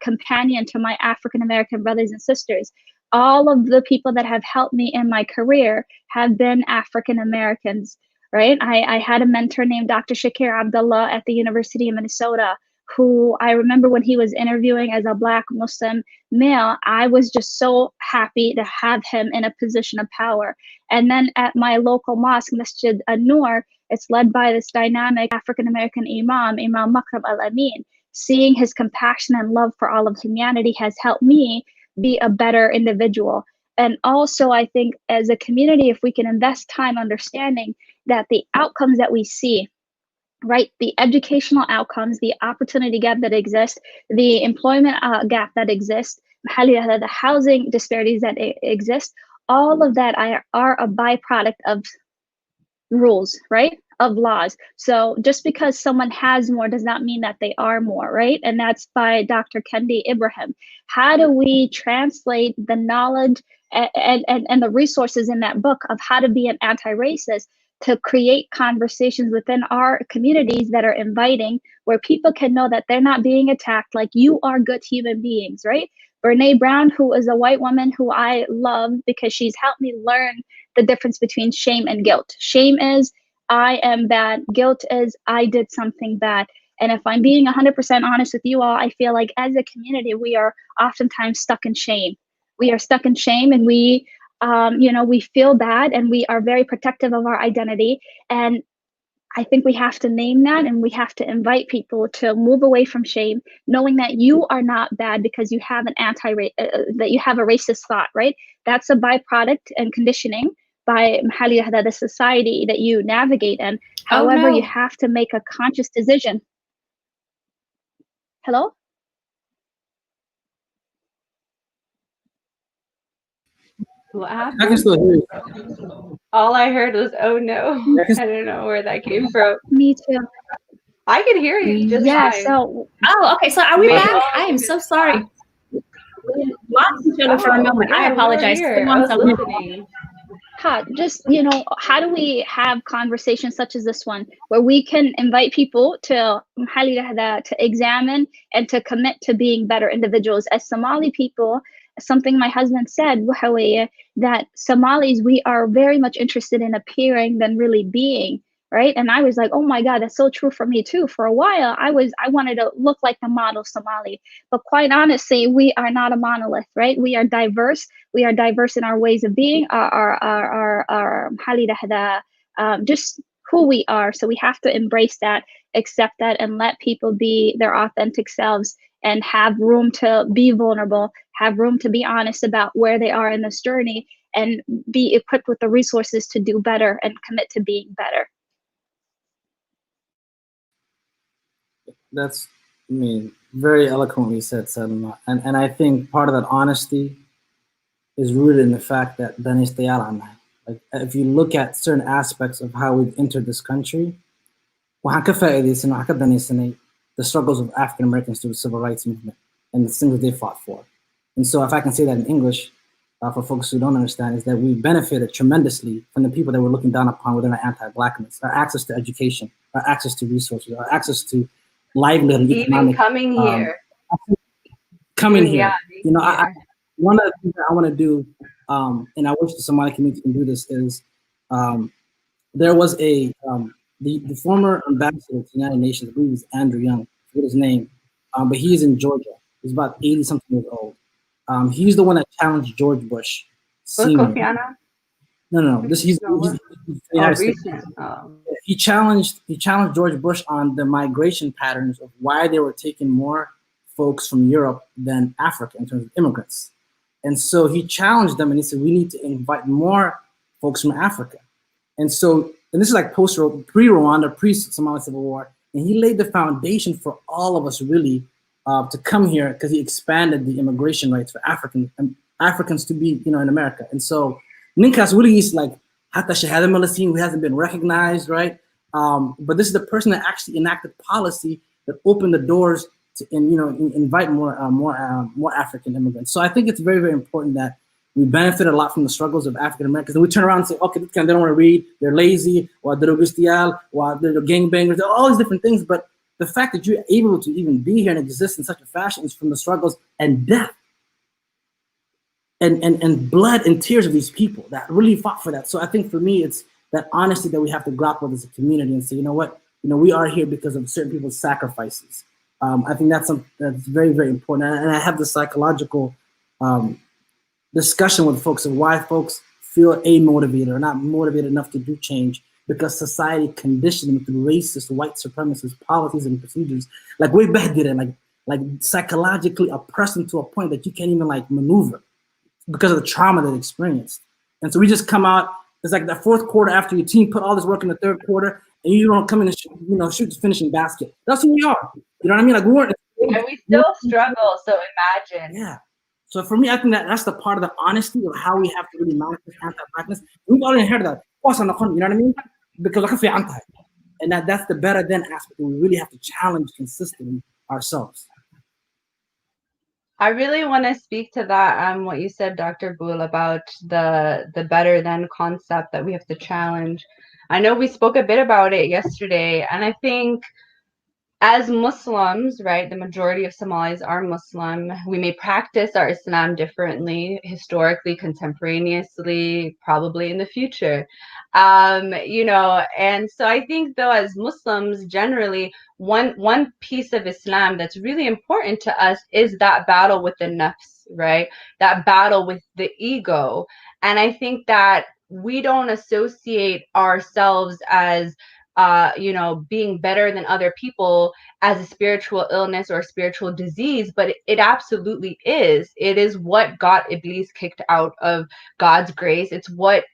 companion to my African-American brothers and sisters. All of the people that have helped me in my career have been African-Americans, right? I had a mentor named Dr. Shakir Abdullah at the University of Minnesota, who I remember when he was interviewing as a Black Muslim male, I was just so happy to have him in a position of power. And then at my local mosque, Masjid An-Nur, it's led by this dynamic African-American Imam Makram Al-Amin. Seeing his compassion and love for all of humanity has helped me be a better individual. And also, I think as a community, if we can invest time understanding that the outcomes that we see, right, the educational outcomes, the opportunity gap that exists, the employment gap that exists, the housing disparities that exist, all of that are a byproduct of rules, right, of laws. So just because someone has more does not mean that they are more, right? And that's by Dr. Kendi Ibrahim. How do we translate the knowledge and the resources in that book of how to be an anti-racist to create conversations within our communities that are inviting, where people can know that they're not being attacked, like you are good human beings, right? Brene Brown, who is a white woman who I love because she's helped me learn the difference between shame and guilt. Shame is I am bad. Guilt is I did something bad. And if I'm being 100% honest with you all, I feel like as a community, we are oftentimes stuck in shame. We are stuck in shame, and we feel bad, and we are very protective of our identity. And I think we have to name that, and we have to invite people to move away from shame, knowing that you are not bad because you have an that you have a racist thought, right? That's a byproduct and conditioning by the society that you navigate in. However, you have to make a conscious decision. Hello? What happened? I can still hear you. All I heard was, oh no. I don't know where that came from. Me too. I can hear you just fine. So, okay, so are we back? I am so sorry. We lost each other for a moment. I apologize. Just, how do we have conversations such as this one, where we can invite people to examine and to commit to being better individuals? As Somali people, something my husband said, that Somalis, we are very much interested in appearing than really being, right? And I was like, oh my God, that's so true for me too. For a while, I wanted to look like the model Somali, but quite honestly, we are not a monolith, right? We are diverse. We are diverse in our ways of being, just who we are. So we have to embrace that, accept that, and let people be their authentic selves, and have room to be vulnerable, have room to be honest about where they are in this journey, and be equipped with the resources to do better and commit to being better. That's, very eloquently said, Salma. And I think part of that honesty is rooted in the fact that like, if you look at certain aspects of how we've entered this country, the struggles of African Americans through the civil rights movement and the things that they fought for. And so if I can say that in English, for folks who don't understand, is that we benefited tremendously from the people that we're looking down upon within our anti-blackness, our access to education, our access to resources, our access to livelihood, and economic, coming here. One of the things that I want to do, and I wish the Somali community can do this, is there was the former ambassador to the United Nations, I believe it was Andrew Young, I forget his name, but he's in Georgia. He's about 80 something years old. He's the one that challenged George Bush. No. He challenged George Bush on the migration patterns of why they were taking more folks from Europe than Africa in terms of immigrants. And so he challenged them, and he said, we need to invite more folks from Africa. And so, and this is like pre-Rwanda, pre-Somali Civil War, and he laid the foundation for all of us really to come here because he expanded the immigration rights for Africans to be, in America. And so, Ninkas really is like Hatta Shahada Malasin, who hasn't been recognized, right? But this is the person that actually enacted policy that opened the doors to, invite more African immigrants. So I think it's very, very important that we benefit a lot from the struggles of African Americans. And we turn around and say, okay, they don't want to read, they're lazy, or they're gustial, or they're gangbangers, they're all these different things. But the fact that you're able to even be here and exist in such a fashion is from the struggles and death and blood and tears of these people that really fought for that. So I think for me, it's that honesty that we have to grapple with as a community and say, you know what, we are here because of certain people's sacrifices. I think that's very, very important. And I have the psychological discussion with folks of why folks feel amotivated or not motivated enough to do change, because society conditioned them through racist, white supremacist policies and procedures, like way back then, like psychologically oppressed them to a point that you can't even like maneuver because of the trauma they experienced. And so we just come out, it's like the fourth quarter after your team put all this work in the third quarter, and you don't come in and shoot the finishing basket. That's who we are. You know what I mean? Like we weren't. And we still struggle, so imagine. Yeah. So for me, I think that's the part of the honesty of how we have to really manifest anti-blackness. We've already heard that. You know what I mean? Because I feel anti. And that's the better than aspect. We really have to challenge consistently ourselves. I really want to speak to that, what you said, Dr. Boole, about the better than concept that we have to challenge. I know we spoke a bit about it yesterday, and I think as Muslims, right, the majority of Somalis are Muslim. We may practice our Islam differently, historically, contemporaneously, probably in the future. And so I think though, as Muslims generally, one piece of Islam that's really important to us is that battle with the nafs, right? That battle with the ego. And I think that we don't associate ourselves as being better than other people as a spiritual illness or a spiritual disease, but it absolutely is. It is what got Iblis kicked out of God's grace. It's what,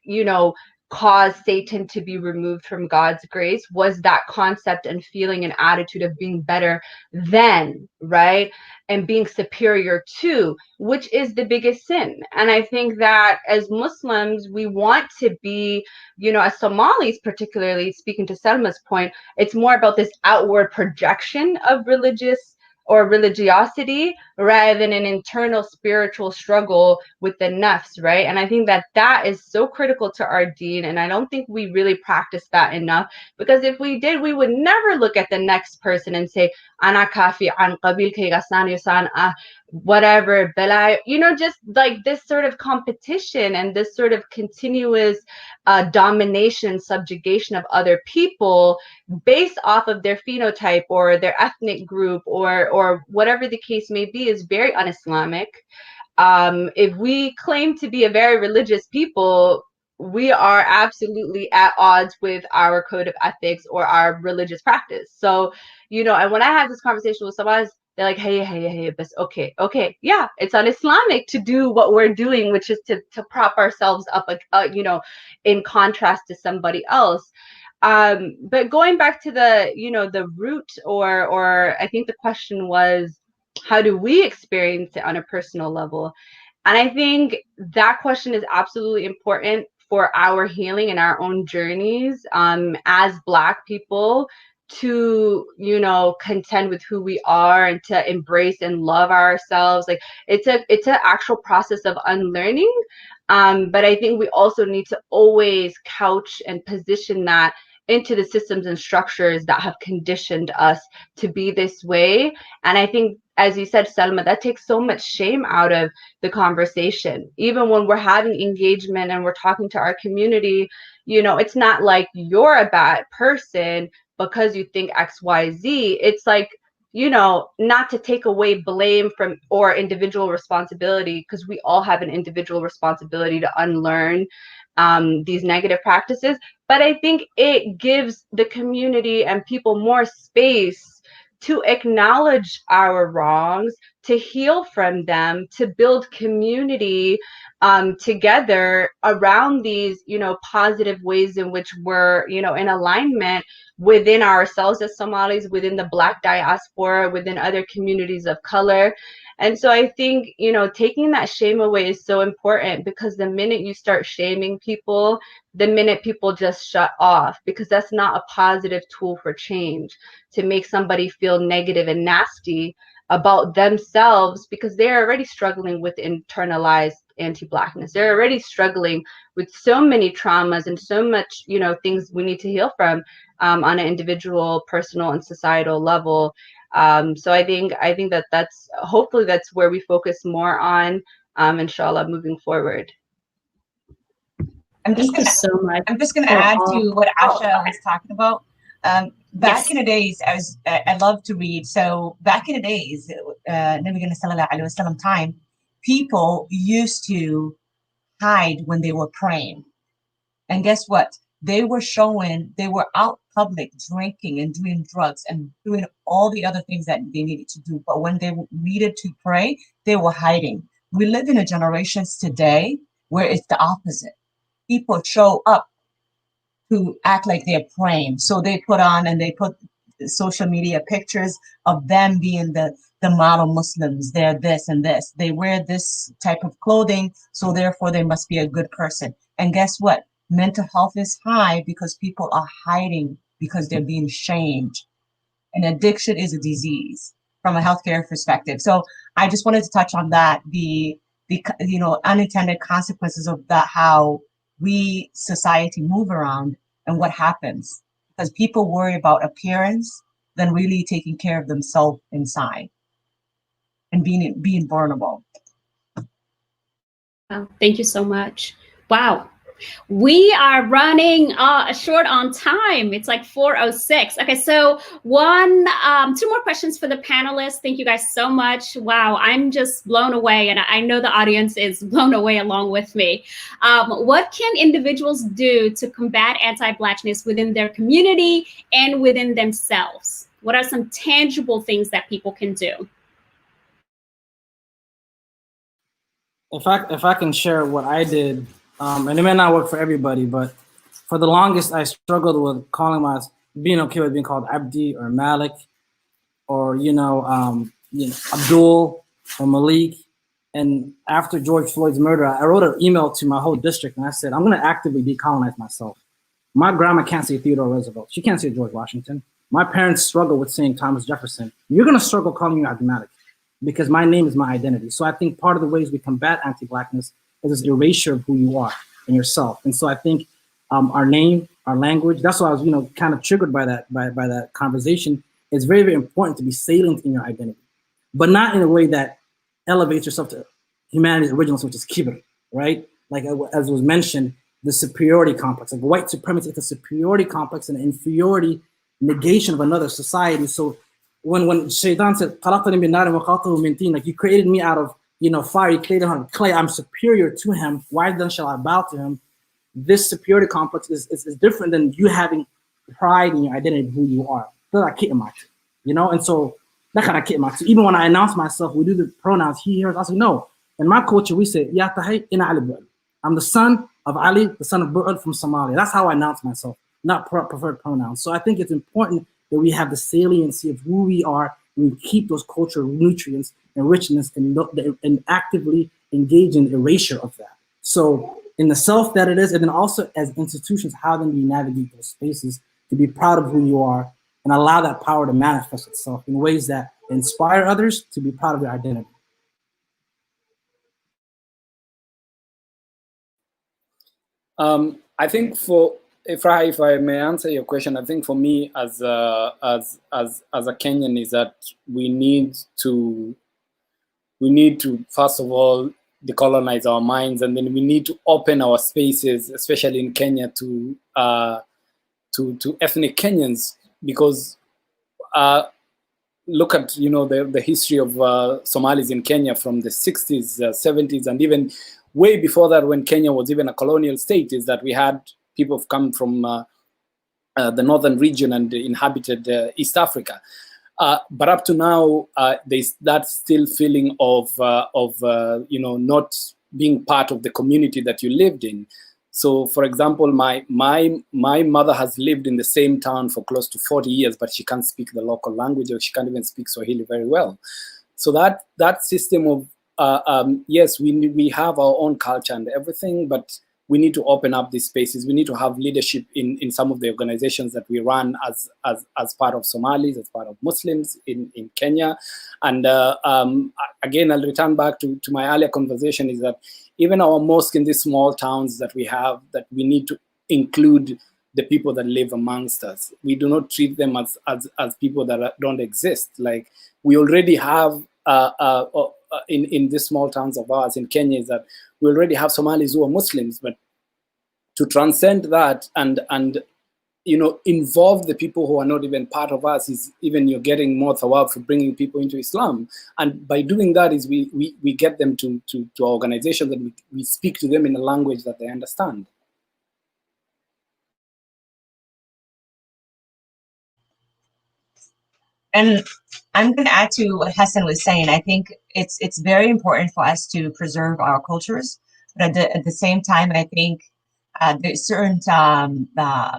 caused Satan to be removed from God's grace, was that concept and feeling and attitude of being better than, right? And being superior to, which is the biggest sin. And I think that as Muslims, we want to be, as Somalis, particularly speaking to Selma's point, it's more about this outward projection of religiosity rather than an internal spiritual struggle with the nafs, right? And I think that is so critical to our deen, and I don't think we really practice that enough, because if we did, we would never look at the next person and say, ana kafi an qabil ke gasani san whatever, belai, just like this sort of competition and this sort of continuous domination, subjugation of other people based off of their phenotype or their ethnic group or whatever the case may be is very un-Islamic. If we claim to be a very religious people, we are absolutely at odds with our code of ethics or our religious practice. So, and when I have this conversation with somebody, they're like, hey, but okay, yeah, it's un-Islamic to do what we're doing, which is to prop ourselves up, in contrast to somebody else. But going back to the root, or I think the question was, how do we experience it on a personal level? And I think that question is absolutely important for our healing and our own journeys as Black people, to contend with who we are and to embrace and love ourselves. Like it's an actual process of unlearning, but I think we also need to always couch and position that into the systems and structures that have conditioned us to be this way. And I think, as you said, Selma, that takes so much shame out of the conversation. Even when we're having engagement and we're talking to our community, it's not like you're a bad person because you think XYZ. It's like, not to take away blame from or individual responsibility, because we all have an individual responsibility to unlearn these negative practices. But I think it gives the community and people more space to acknowledge our wrongs, to heal from them, to build community together around these, you know, positive ways in which we're, you know, in alignment within ourselves as Somalis, within the Black diaspora, within other communities of color. And so I think, you know, taking that shame away is so important, because the minute you start shaming people, the minute people just shut off, because that's not a positive tool for change, to make somebody feel negative and nasty about themselves, because they're already struggling with internalized anti-blackness. They're already struggling with so many traumas and so much, you know, things we need to heal from on an individual, personal, and societal level. So I think that that's, hopefully that's where we focus more on, inshallah, moving forward. I'm just Thank you so much. I'm just going to add to what Asha was talking about. Back Yes. in the days, I love to read. So back in the days, Nabi Sallallahu Alaihi Wasallam time, people used to hide when they were praying. And guess what? They were out public drinking and doing drugs and doing all the other things that they needed to do. But when they needed to pray, they were hiding. We live in a generations today where it's the opposite. People show up to act like they're praying. So they put social media pictures of them being the model Muslims. They're this and this. They wear this type of clothing, so therefore they must be a good person. And guess what? Mental health is high because people are hiding because they're being shamed. And addiction is a disease from a healthcare perspective. So I just wanted to touch on that, the you know, unintended consequences of that, how we society move around and what happens, because people worry about appearance than really taking care of themselves inside and being vulnerable. Oh, thank you so much. Wow. We are running short on time. It's like 4:06. Okay, so two more questions for the panelists. Thank you guys so much. Wow, I'm just blown away, and I know the audience is blown away along with me. What can individuals do to combat anti-blackness within their community and within themselves? What are some tangible things that people can do? If I can share what I did, and it may not work for everybody, but for the longest I struggled with being okay with being called Abdi or Malik, or Abdul or Malik. And after George Floyd's murder, I wrote an email to my whole district and I said, I'm going to actively decolonize myself. My grandma can't say Theodore Roosevelt. She can't say George Washington. My parents struggle with saying Thomas Jefferson. You're going to struggle calling me Abdi Malik, because my name is my identity. So I think part of the ways we combat anti-blackness is this erasure of who you are and yourself. And so I think our name, our language, that's why I was, kind of triggered by that conversation. It's very, very important to be salient in your identity, but not in a way that elevates yourself to humanity's originals, which is kibr, right? Like as was mentioned, the superiority complex, like white supremacy, it's a superiority complex and an inferiority negation of another society. So when Shaitan said, like you created me out of fire, you created him out of clay, I'm superior to him, why then shall I bow to him? This superiority complex is different than you having pride in your identity of who you are. And so even when I announce myself, we do the pronouns he, hers. I say no. In my culture, we say Ya Tahay ina Ali Bu'al. I'm the son of Ali, the son of Bu'al from Somalia. That's how I announce myself, not preferred pronouns. So I think it's important that we have the saliency of who we are, and we keep those cultural nutrients and richness and actively engage in the erasure of that. So in the self that it is, and then also as institutions, how then we navigate those spaces to be proud of who you are and allow that power to manifest itself in ways that inspire others to be proud of their identity. I think if I may answer your question, I think for me as a Kenyan is that we need to first of all decolonize our minds, and then we need to open our spaces, especially in Kenya, to ethnic Kenyans, because look at the history of Somalis in Kenya from the 60s, 70s, and even way before that, when Kenya was even a colonial state, is that we had people come from the northern region and inhabited East Africa. But up to now, there's that still feeling of not being part of the community that you lived in. So, for example, my mother has lived in the same town for close to 40 years, but she can't speak the local language, or she can't even speak Swahili very well. So that system of yes, we have our own culture and everything, but we need to open up these spaces. We need to have leadership in some of the organizations that we run as part of Somalis, as part of Muslims in Kenya. And again, I'll return back to my earlier conversation, is that even our mosque in these small towns that we have, that we need to include the people that live amongst us. We do not treat them as people that don't exist. Like we already have in these small towns of ours in Kenya, is that we already have Somalis who are Muslims, but to transcend that and involve the people who are not even part of us, is even you're getting more thawab for bringing people into Islam. And by doing that is we get them to our organizations, and we speak to them in a language that they understand. And I'm going to add to what Hassan was saying. I think it's very important for us to preserve our cultures, but at the same time, I think there's certain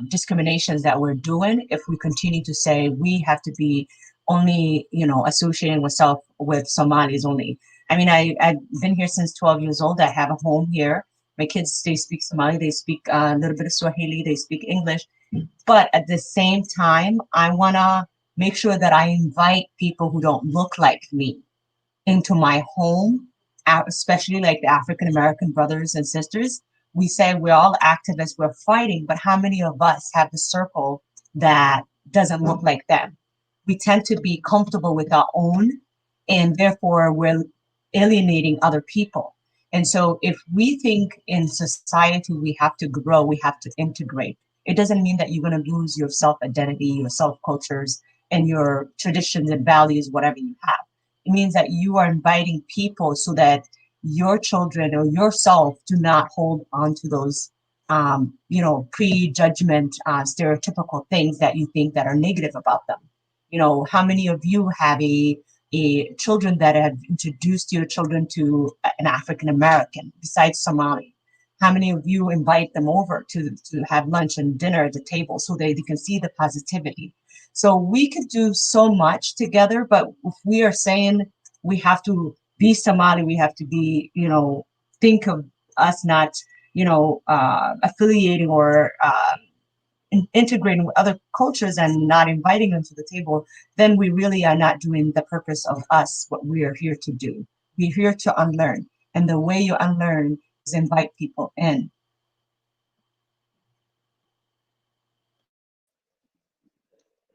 discriminations that we're doing if we continue to say we have to be only, associating with Somalis only. I mean, I've been here since 12 years old. I have a home here. My kids, they speak Somali, they speak a little bit of Swahili, they speak English. But at the same time, I want to make sure that I invite people who don't look like me into my home, especially like the African American brothers and sisters. We say we're all activists, we're fighting, but how many of us have the circle that doesn't look like them? We tend to be comfortable with our own, and therefore we're alienating other people. And so if we think in society we have to grow, we have to integrate, it doesn't mean that you're going to lose your self-identity, your self-cultures, and your traditions and values, whatever you have. It means that you are inviting people so that your children or yourself do not hold on to those, prejudgment, stereotypical things that you think that are negative about them. How many of you have a children that have introduced your children to an African American besides Somali? How many of you invite them over to have lunch and dinner at the table so they can see the positivity? So we could do so much together, but if we are saying we have to be Somali, we have to be, think of us not, affiliating or integrating with other cultures and not inviting them to the table, then we really are not doing the purpose of us, what we are here to do. We're here to unlearn. And the way you unlearn is invite people in.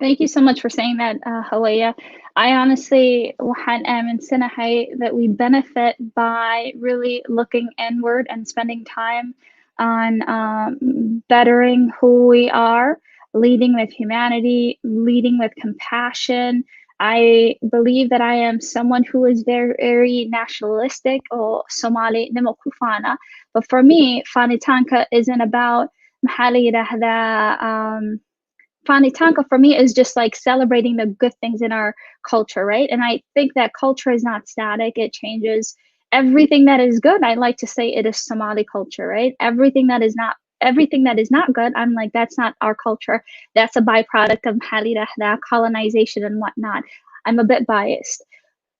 Thank you so much for saying that, Halaya. I honestly am in Sinahay that we benefit by really looking inward and spending time on bettering who we are, leading with humanity, leading with compassion. I believe that I am someone who is very, very nationalistic or Somali Nimokufana. But for me, Fanitanka isn't about Mahali Rahda. Fanitanka for me is just like celebrating the good things in our culture, right? And I think that culture is not static, it changes. Everything that is good, I like to say it is Somali culture, right? Everything that is not good, I'm like, that's not our culture. That's a byproduct of that colonization and whatnot. I'm a bit biased.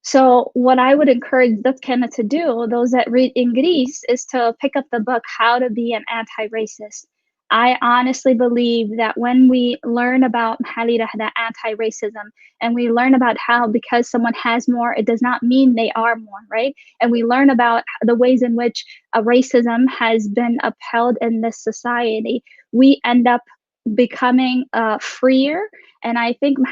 So what I would encourage that Kenna to do, those that read English, is to pick up the book, How to Be an Anti-Racist. I honestly believe that when we learn about the anti-racism, and we learn about how because someone has more, it does not mean they are more, right? And we learn about the ways in which racism has been upheld in this society, we end up becoming freer. And I think we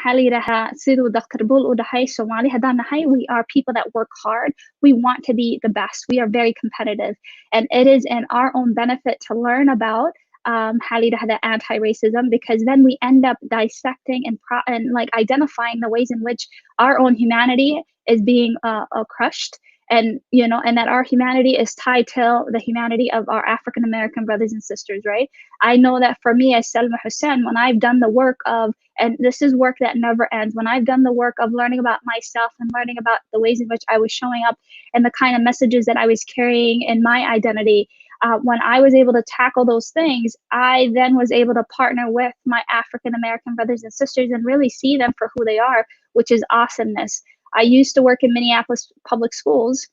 are people that work hard. We want to be the best. We are very competitive. And it is in our own benefit to learn about anti-racism, because then we end up dissecting and like identifying the ways in which our own humanity is being crushed. and and that our humanity is tied to the humanity of our African American brothers and sisters, right? I know that for me as Salma Hussein, when I've done the work of, and this is work that never ends, when I've done the work of learning about myself and learning about the ways in which I was showing up and the kind of messages that I was carrying in my identity, when I was able to tackle those things, I then was able to partner with my African American brothers and sisters and really see them for who they are, which is awesomeness. I used to work in Minneapolis public schools,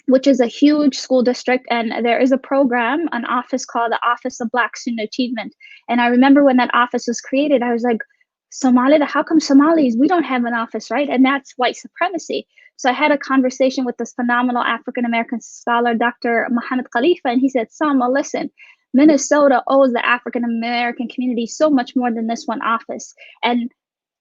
which is a huge school district, and there is a program, an office called the Office of Black Student Achievement. And I remember when that office was created, I was like, Somali, how come Somalis, we don't have an office, right? And that's white supremacy. So I had a conversation with this phenomenal African-American scholar, Dr. Mohammed Khalifa, and he said, Sama, listen, Minnesota owes the African-American community so much more than this one office. And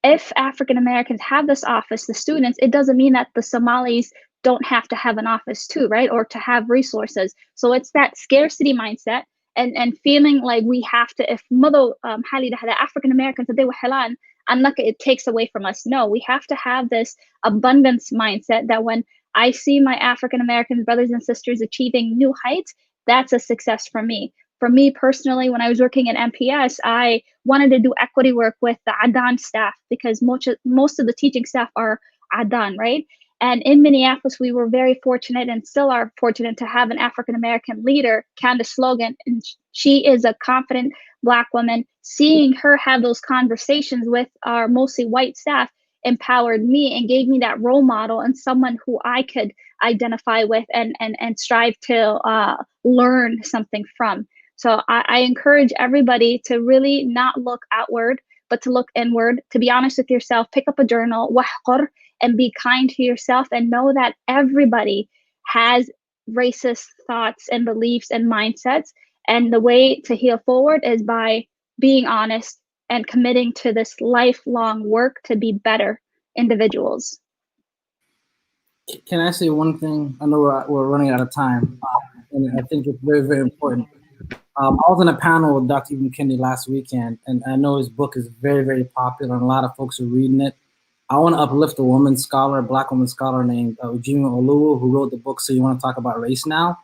if African Americans have this office, the students, it doesn't mean that the Somalis don't have to have an office too, right? Or to have resources. So it's that scarcity mindset and feeling like we have to, if mother the African Americans, they were halan, and look, it takes away from us. No, we have to have this abundance mindset that when I see my African American brothers and sisters achieving new heights, that's a success for me. For me personally, when I was working at MPS, I wanted to do equity work with the Adan staff because most of the teaching staff are Adan, right? And in Minneapolis, we were very fortunate and still are fortunate to have an African-American leader, Candace Logan, and she is a confident Black woman. Seeing her have those conversations with our mostly white staff empowered me and gave me that role model and someone who I could identify with and strive to learn something from. So I encourage everybody to really not look outward, but to look inward, to be honest with yourself, pick up a journal, and be kind to yourself and know that everybody has racist thoughts and beliefs and mindsets. And the way to heal forward is by being honest and committing to this lifelong work to be better individuals. Can I say one thing? I know we're running out of time, and I think it's very, very important. I was on a panel with Dr. Ibn Kendi last weekend, and I know his book is very, very popular, and a lot of folks are reading it. I want to uplift a woman scholar, a Black woman scholar named Ujima Oluwu, who wrote the book, So You Want to Talk About Race Now?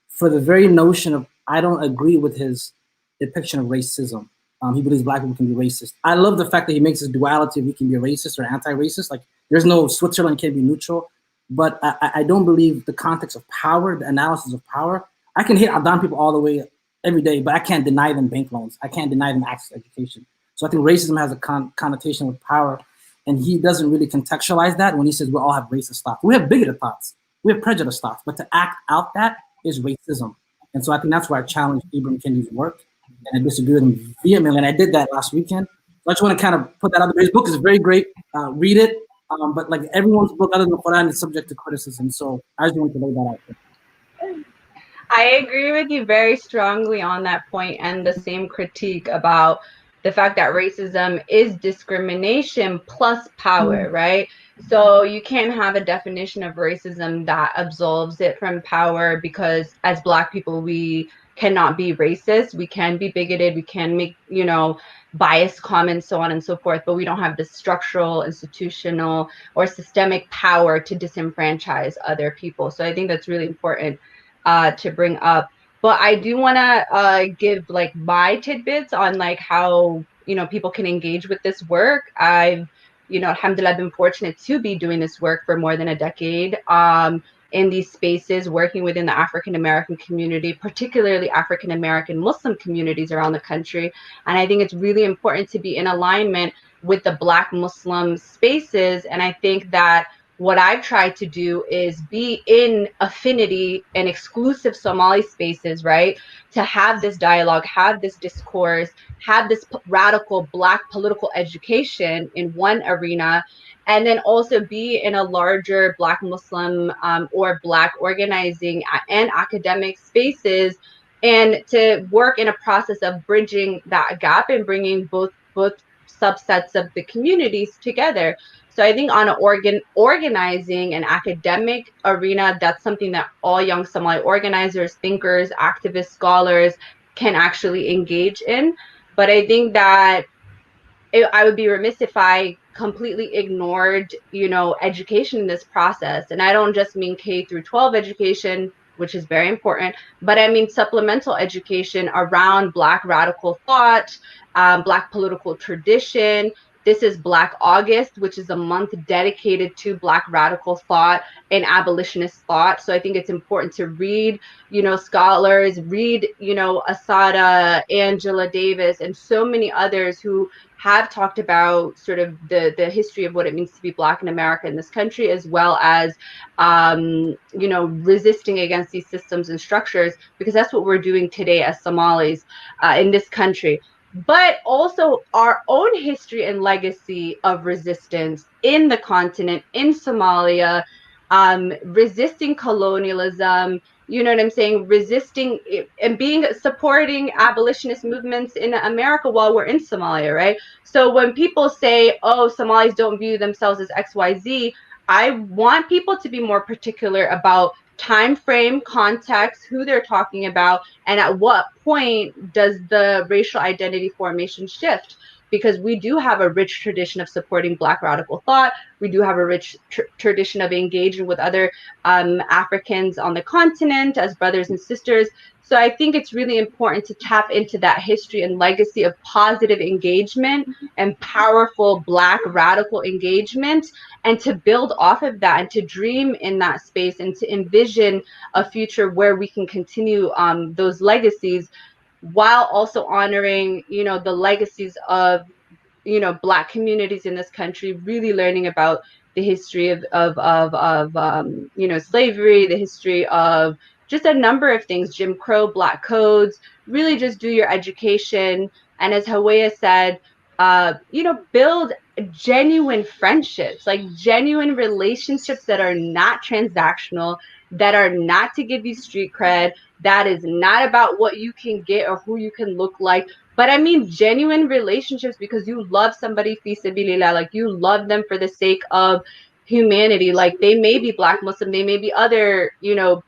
For the very notion of, I don't agree with his depiction of racism. He believes Black people can be racist. I love the fact that he makes this duality of he can be racist or anti-racist. Like, there's no Switzerland can be neutral. But I don't believe the context of power, the analysis of power. I can hate Adan people all the way every day, but I can't deny them bank loans. I can't deny them access to education. So I think racism has a connotation with power, and he doesn't really contextualize that when he says we all have racist thoughts. We have bigoted thoughts. We have prejudice thoughts, but to act out that is racism. And so I think that's why I challenge Ibn Kendi's work, and I disagree with him vehemently, and I did that last weekend. So I just want to kind of put that out there. His book is very great. Read it. But like everyone's book other than the Quran is subject to criticism. So I just wanted to lay that out there. I agree with you very strongly on that point, and the same critique about the fact that racism is discrimination plus power, right? So you can't have a definition of racism that absolves it from power, because as Black people, we cannot be racist. We can be bigoted. We can make, biased comments, so on and so forth, but we don't have the structural, institutional, or systemic power to disenfranchise other people. So I think that's really important to bring up. But I do want to give like my tidbits on like how people can engage with this work. I've alhamdulillah been fortunate to be doing this work for more than a decade in these spaces, working within the African American community, particularly African American Muslim communities around the country. And I think it's really important to be in alignment with the Black Muslim spaces. And I think that what I've tried to do is be in affinity and exclusive Somali spaces, right? To have this dialogue, have this discourse, have this radical Black political education in one arena, and then also be in a larger Black Muslim or Black organizing and academic spaces, and to work in a process of bridging that gap and bringing both subsets of the communities together. So I think on an organizing and academic arena, that's something that all young Somali organizers, thinkers, activists, scholars can actually engage in. But I think that I would be remiss if I completely ignored, education in this process. And I don't just mean K through 12 education, which is very important, but I mean supplemental education around Black radical thought, Black political tradition. This is Black August, which is a month dedicated to Black radical thought and abolitionist thought. So I think it's important to read, scholars, read, Asada, Angela Davis, and so many others who have talked about sort of the history of what it means to be Black in America in this country, as well as, resisting against these systems and structures, because that's what we're doing today as Somalis in this country. But also our own history and legacy of resistance in the continent, in Somalia, resisting colonialism, you know what I'm saying, resisting and supporting abolitionist movements in America while we're in Somalia, right? So when people say, oh, Somalis don't view themselves as XYZ, I want people to be more particular about time frame, context, who they're talking about, and at what point does the racial identity formation shift? Because we do have a rich tradition of supporting Black radical thought. We do have a rich tradition of engaging with other Africans on the continent as brothers and sisters. So I think it's really important to tap into that history and legacy of positive engagement and powerful Black radical engagement, and to build off of that and to dream in that space and to envision a future where we can continue those legacies, while also honoring, the legacies of, Black communities in this country, really learning about the history of slavery, the history of just a number of things, Jim Crow, Black codes. Really just do your education, and as Hawea said, build genuine friendships, like genuine relationships that are not transactional, that are not to give you street cred, that is not about what you can get or who you can look like, but I mean genuine relationships because you love somebody fi sabilillah, like you love them for the sake of humanity. Like they may be Black Muslim, they may be other,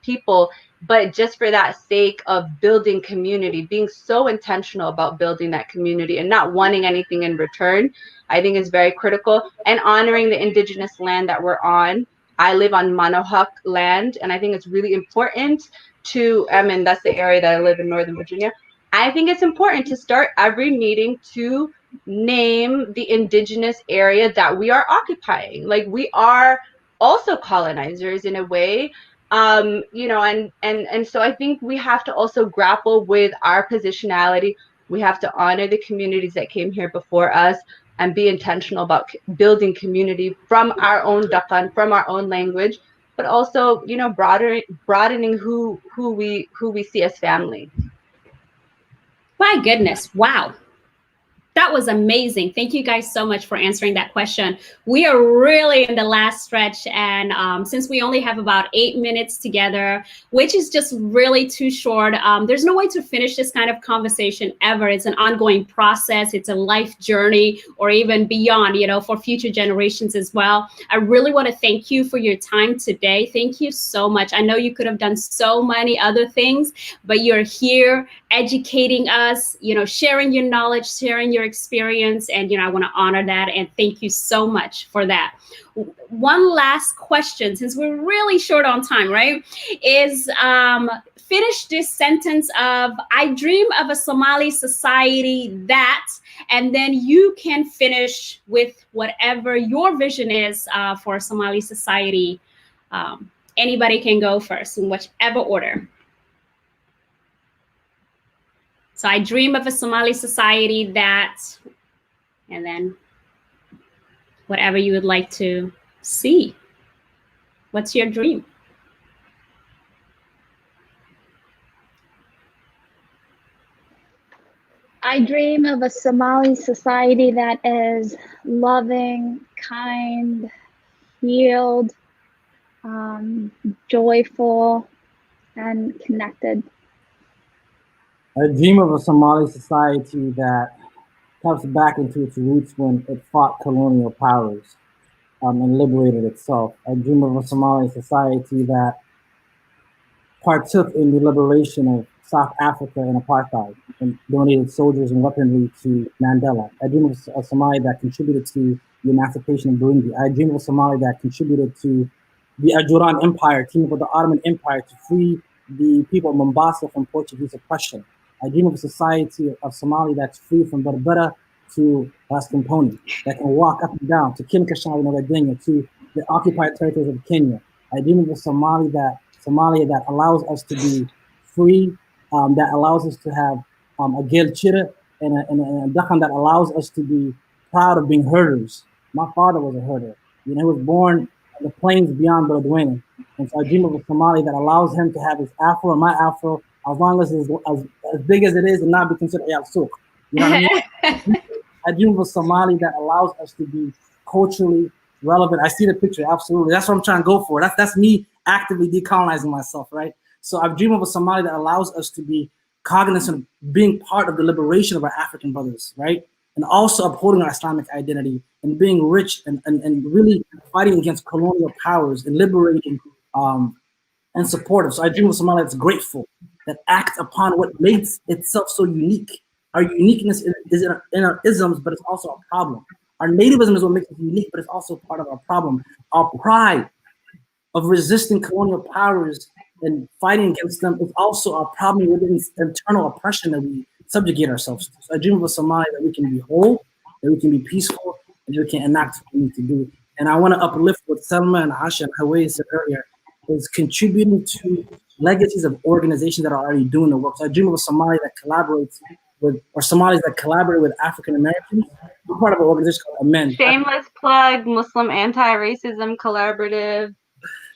people, but just for that sake of building community, being so intentional about building that community and not wanting anything in return, I think is very critical. And honoring the indigenous land that we're on. I live on Manohak land, and I think it's really important to, that's the area that I live in, Northern Virginia. I think it's important to start every meeting to name the indigenous area that we are occupying. Like we are also colonizers in a way. And so I think we have to also grapple with our positionality. We have to honor the communities that came here before us and be intentional about building community from our own Dakan, from our own language, but also, broadening who we see as family. My goodness. Wow. That was amazing. Thank you guys so much for answering that question. We are really in the last stretch. And since we only have about 8 minutes together, which is just really too short, there's no way to finish this kind of conversation ever. It's an ongoing process. It's a life journey, or even beyond, for future generations as well. I really want to thank you for your time today. Thank you so much. I know you could have done so many other things, but you're here educating us, sharing your knowledge, sharing your experience, and I want to honor that, and thank you so much for that. One last question, since we're really short on time, right, is finish this sentence of, I dream of a Somali society that, and then you can finish with whatever your vision is for a Somali society. Anybody can go first in whichever order. So I dream of a Somali society that, and then whatever you would like to see. What's your dream? I dream of a Somali society that is loving, kind, healed, joyful, and connected. I dream of a Somali society that taps back into its roots when it fought colonial powers and liberated itself. I dream of a Somali society that partook in the liberation of South Africa in apartheid and donated soldiers and weaponry to Mandela. I dream of a Somali that contributed to the emancipation of Burundi. I dream of a Somali that contributed to the Ajuran Empire, teaming with the Ottoman Empire to free the people of Mombasa from Portuguese oppression. I dream of a society of Somali that's free from Berbera to Rastamponi, that can walk up and down to Kimkashawi Nagadenya, to the occupied territories of Kenya. I dream of a Somalia that allows us to be free, that allows us to have a Gelchira and a Dakhan that allows us to be proud of being herders. My father was a herder. You know, he was born in the plains beyond Beledweyne. And so I dream of a Somali that allows him to have his afro and my afro, as long as it's as big as it is and not be considered Ayal Souk. You know what I mean? I dream of a Somali that allows us to be culturally relevant. I see the picture, absolutely. That's what I'm trying to go for. That's me actively decolonizing myself, right? So I dream of a Somali that allows us to be cognizant of being part of the liberation of our African brothers, right? And also upholding our Islamic identity and being rich and really fighting against colonial powers and liberating and supportive. So I dream of a Somali that's grateful, that acts upon what makes itself so unique. Our uniqueness is in our isms, but it's also a problem. Our nativism is what makes us unique, but it's also part of our problem. Our pride of resisting colonial powers and fighting against them is also a problem within internal oppression that we subjugate ourselves to. So I dream of a Somali that we can be whole, that we can be peaceful, and that we can enact what we need to do. And I want to uplift what Selma and Asha and Hawaii said earlier, is contributing to legacies of organizations that are already doing the work. So I dream of a Somali that collaborates with, or Somalis that collaborate with African Americans. I'm part of an organization called Amen. Shameless plug, Muslim Anti-Racism Collaborative.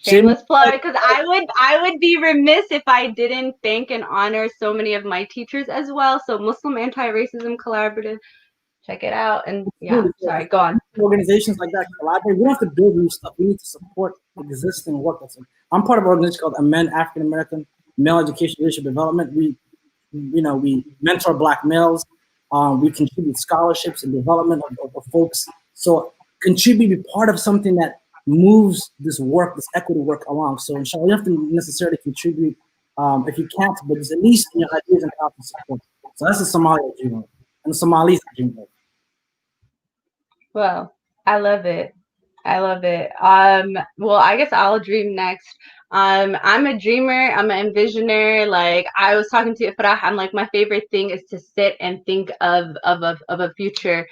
Shameless plug, because I would be remiss if I didn't thank and honor so many of my teachers as well. So Muslim Anti-Racism Collaborative, check it out. And yeah, sorry, go on. Organizations like that collaborate. We don't have to build new stuff. We need to support existing work. I'm part of an organization called Amen, African American Male Education Leadership Development. We mentor Black males. We contribute scholarships and development of folks. So contribute, be part of something that moves this work, this equity work along. So inshallah, you don't have to necessarily contribute if you can't, but just at least your ideas and how to support. So that's the Somali dream of, and the Somalis dream of. Well, I love it. I love it. Well, I guess I'll dream next. I'm a dreamer. I'm an envisioner. Like I was talking to Ifrah, I'm like, my favorite thing is to sit and think of a future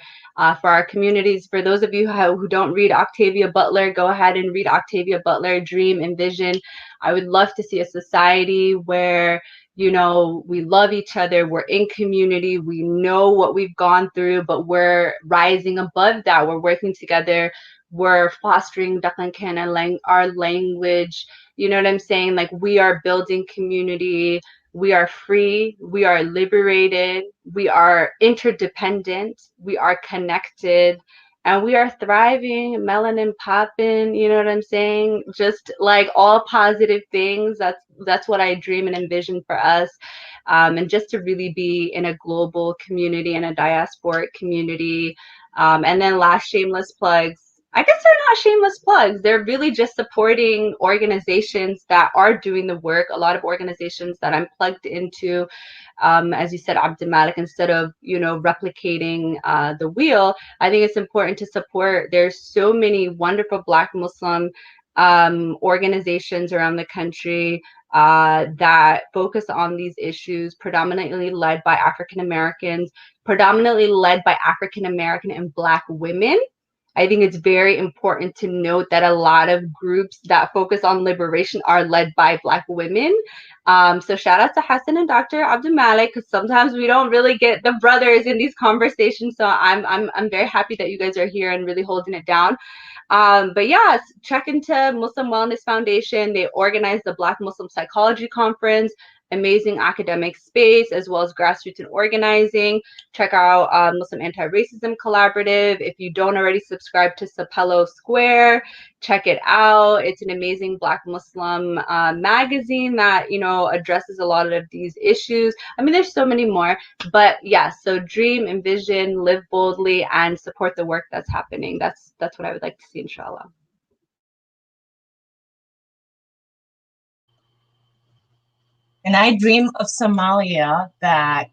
for our communities. For those of you who don't read Octavia Butler, go ahead and read Octavia Butler, Dream, Envision. I would love to see a society where, you know, we love each other, we're in community, we know what we've gone through, but we're rising above that. We're working together. We're fostering Dakhan our language. You know what I'm saying? Like we are building community. We are free. We are liberated. We are interdependent. We are connected. And we are thriving, melanin popping, you know what I'm saying? Just like all positive things. That's what I dream and envision for us. And just to really be in a global community and a diasporic community. And then last shameless plugs. I guess they're not shameless plugs. They're really just supporting organizations that are doing the work. A lot of organizations that I'm plugged into, as you said, Abdul instead of, you know, replicating the wheel, I think it's important to support. There's so many wonderful Black Muslim organizations around the country that focus on these issues, predominantly led by African Americans, predominantly led by African American and Black women. I think it's very important to note that a lot of groups that focus on liberation are led by Black women. So shout out to Hassan and Dr. Abdul Malik, because sometimes we don't really get the brothers in these conversations. So I'm very happy that you guys are here and really holding it down. But yeah, check into Muslim Wellness Foundation. They organize the Black Muslim Psychology Conference, amazing academic space, as well as grassroots and organizing. Check out Muslim Anti-Racism Collaborative. If you don't already subscribe to Sapelo Square, check it out. It's an amazing Black Muslim magazine that, you know, addresses a lot of these issues. I mean, there's so many more, but yeah, so dream, envision, live boldly, and support the work that's happening. That's what I would like to see, inshallah. And I dream of Somalia that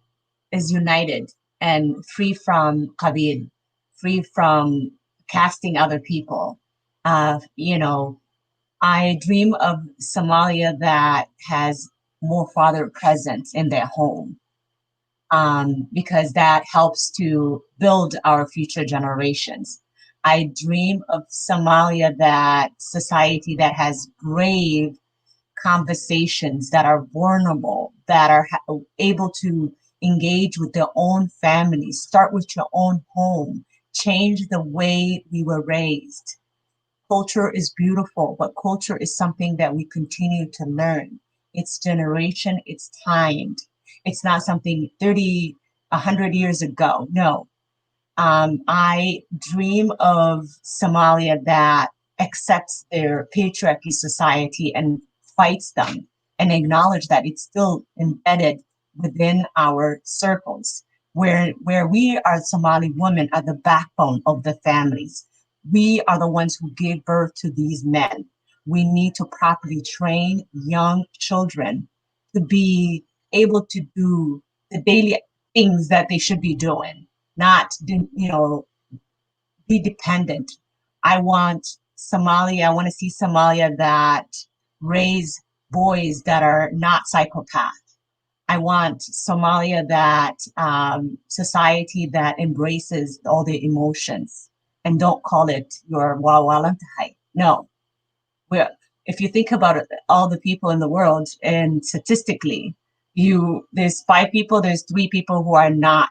is united and free from qabil, free from casting other people. You know, I dream of Somalia that has more father presence in their home, because that helps to build our future generations. I dream of Somalia, that society that has brave conversations, that are vulnerable, that are able to engage with their own families. Start with your own home. Change the way we were raised. Culture is beautiful, but culture is something that we continue to learn. It's generation, it's timed. It's not something 30, 100 years ago. No. I dream of Somalia that accepts their patriarchy society and fights them, and acknowledge that it's still embedded within our circles, where we are Somali women are the backbone of the families. We are the ones who gave birth to these men. We need to properly train young children to be able to do the daily things that they should be doing, not, be dependent. I want Somalia, I want to see Somalia that raise boys that are not psychopaths. I want Somalia that society that embraces all the emotions and don't call it your wawalantahay. No, if you think about it, all the people in the world, and statistically, there's 5 people, there's 3 people who are not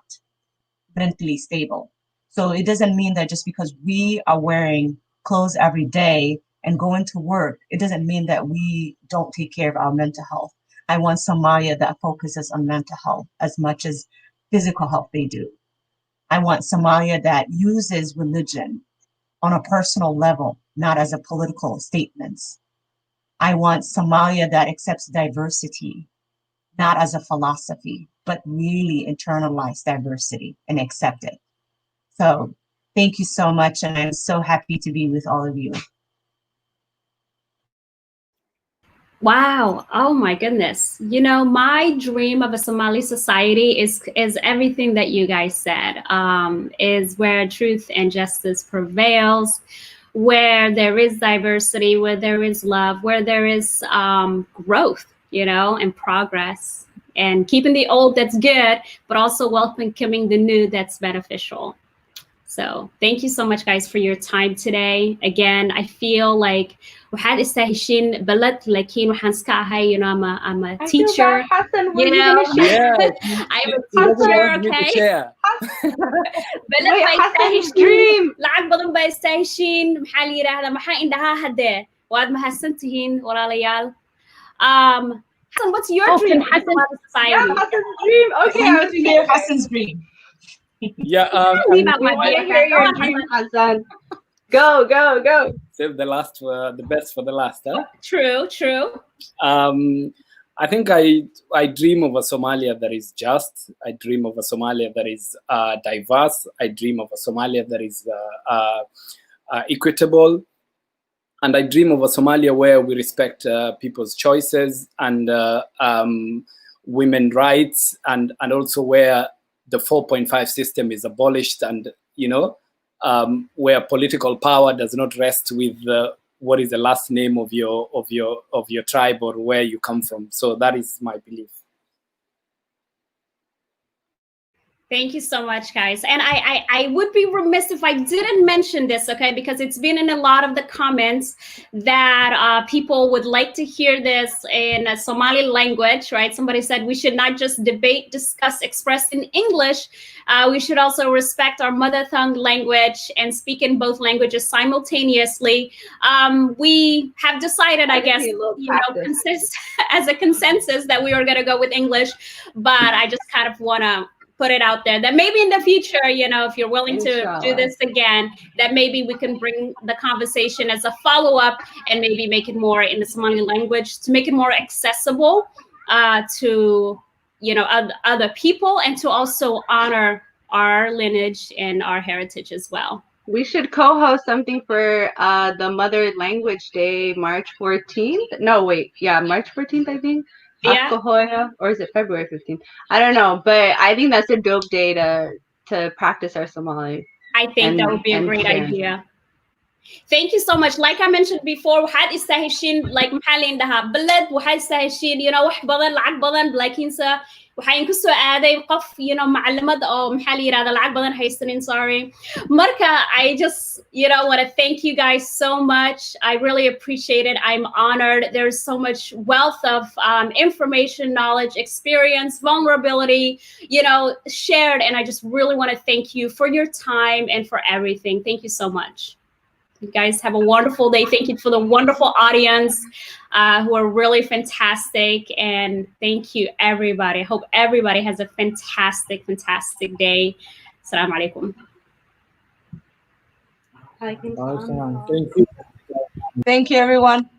mentally stable. So it doesn't mean that just because we are wearing clothes every day and going to work, it doesn't mean that we don't take care of our mental health. I want Somalia that focuses on mental health as much as physical health they do. I want Somalia that uses religion on a personal level, not as a political statements. I want Somalia that accepts diversity, not as a philosophy, but really internalize diversity and accept it. So thank you so much, and I'm so happy to be with all of you. Wow. Oh my goodness. You know, my dream of a Somali society is everything that you guys said, is where truth and justice prevails, where there is diversity, where there is love, where there is growth, and progress, and keeping the old that's good, but also welcoming the new that's beneficial. So thank you so much, guys, for your time today. Again, I feel like waxaad istaheshiin balad, laakiin waxaan iska ahay, I'm a teacher. Hassan, You know, Yeah, I'm a he doesn't teacher, want me to okay? share. Balad Wait, baa Hassan's istaheshiin, dream. lacag badan baa istaheshiin, maxaa la yidhaahdaa, maxaa indhahaa haddee, waad mahadsan tihiin walaalayaal. Hassan, what's your dream Hassan, of Somali society? Yeah, Hassan's dream. Okay, I I want was to hear Hassan's dream. Yeah, Leave out We my want to baby. hear Go your on, dream, Hassan. Hassan. Go. save the best for the last, huh? True. I think I dream of a Somalia that is just. I dream of a Somalia that is diverse. I dream of a Somalia that is equitable. And I dream of a Somalia where we respect people's choices and women's rights, and also where the 4.5 system is abolished, and where political power does not rest with what is the last name of your tribe or where you come from. So that is my belief. Thank you so much, guys. And I would be remiss if I didn't mention this, okay? Because it's been in a lot of the comments that people would like to hear this in a Somali language, right? Somebody said we should not just debate, discuss, express in English. We should also respect our mother tongue language and speak in both languages simultaneously. We have decided, I guess, as a consensus that we were going to go with English, but I just kind of want to put it out there that maybe in the future, if you're willing to do this again, that maybe we can bring the conversation as a follow-up and maybe make it more in the Somali language to make it more accessible to other people, and to also honor our lineage and our heritage as well. We should co-host something for the Mother Language Day, March 14th. No, wait. Yeah, March 14th, I think. Yeah. Akahoya, or is it February 15th? I don't know, but I think that's a dope day to practice our Somali. I think that would be a great idea. Thank you so much. Like I mentioned before, waxaad istaheshiin like maxaa layn dhahaa balad waxaad istaheshiin wax badan lacag badan laakiinse waxaan ku soo aaday qof macallimad oo maxaa la yiraahdaa lacag badan haysanin, sorry. Marka I just want to thank you guys so much. I really appreciate it. I'm honored. There's so much wealth of information, knowledge, experience, vulnerability, shared, and I just really want to thank you for your time and for everything. Thank you so much. You guys have a wonderful day. Thank you for the wonderful audience who are really fantastic. And thank you, everybody. I hope everybody has a fantastic, fantastic day. Assalamu alaikum. Thank you. Thank you, everyone.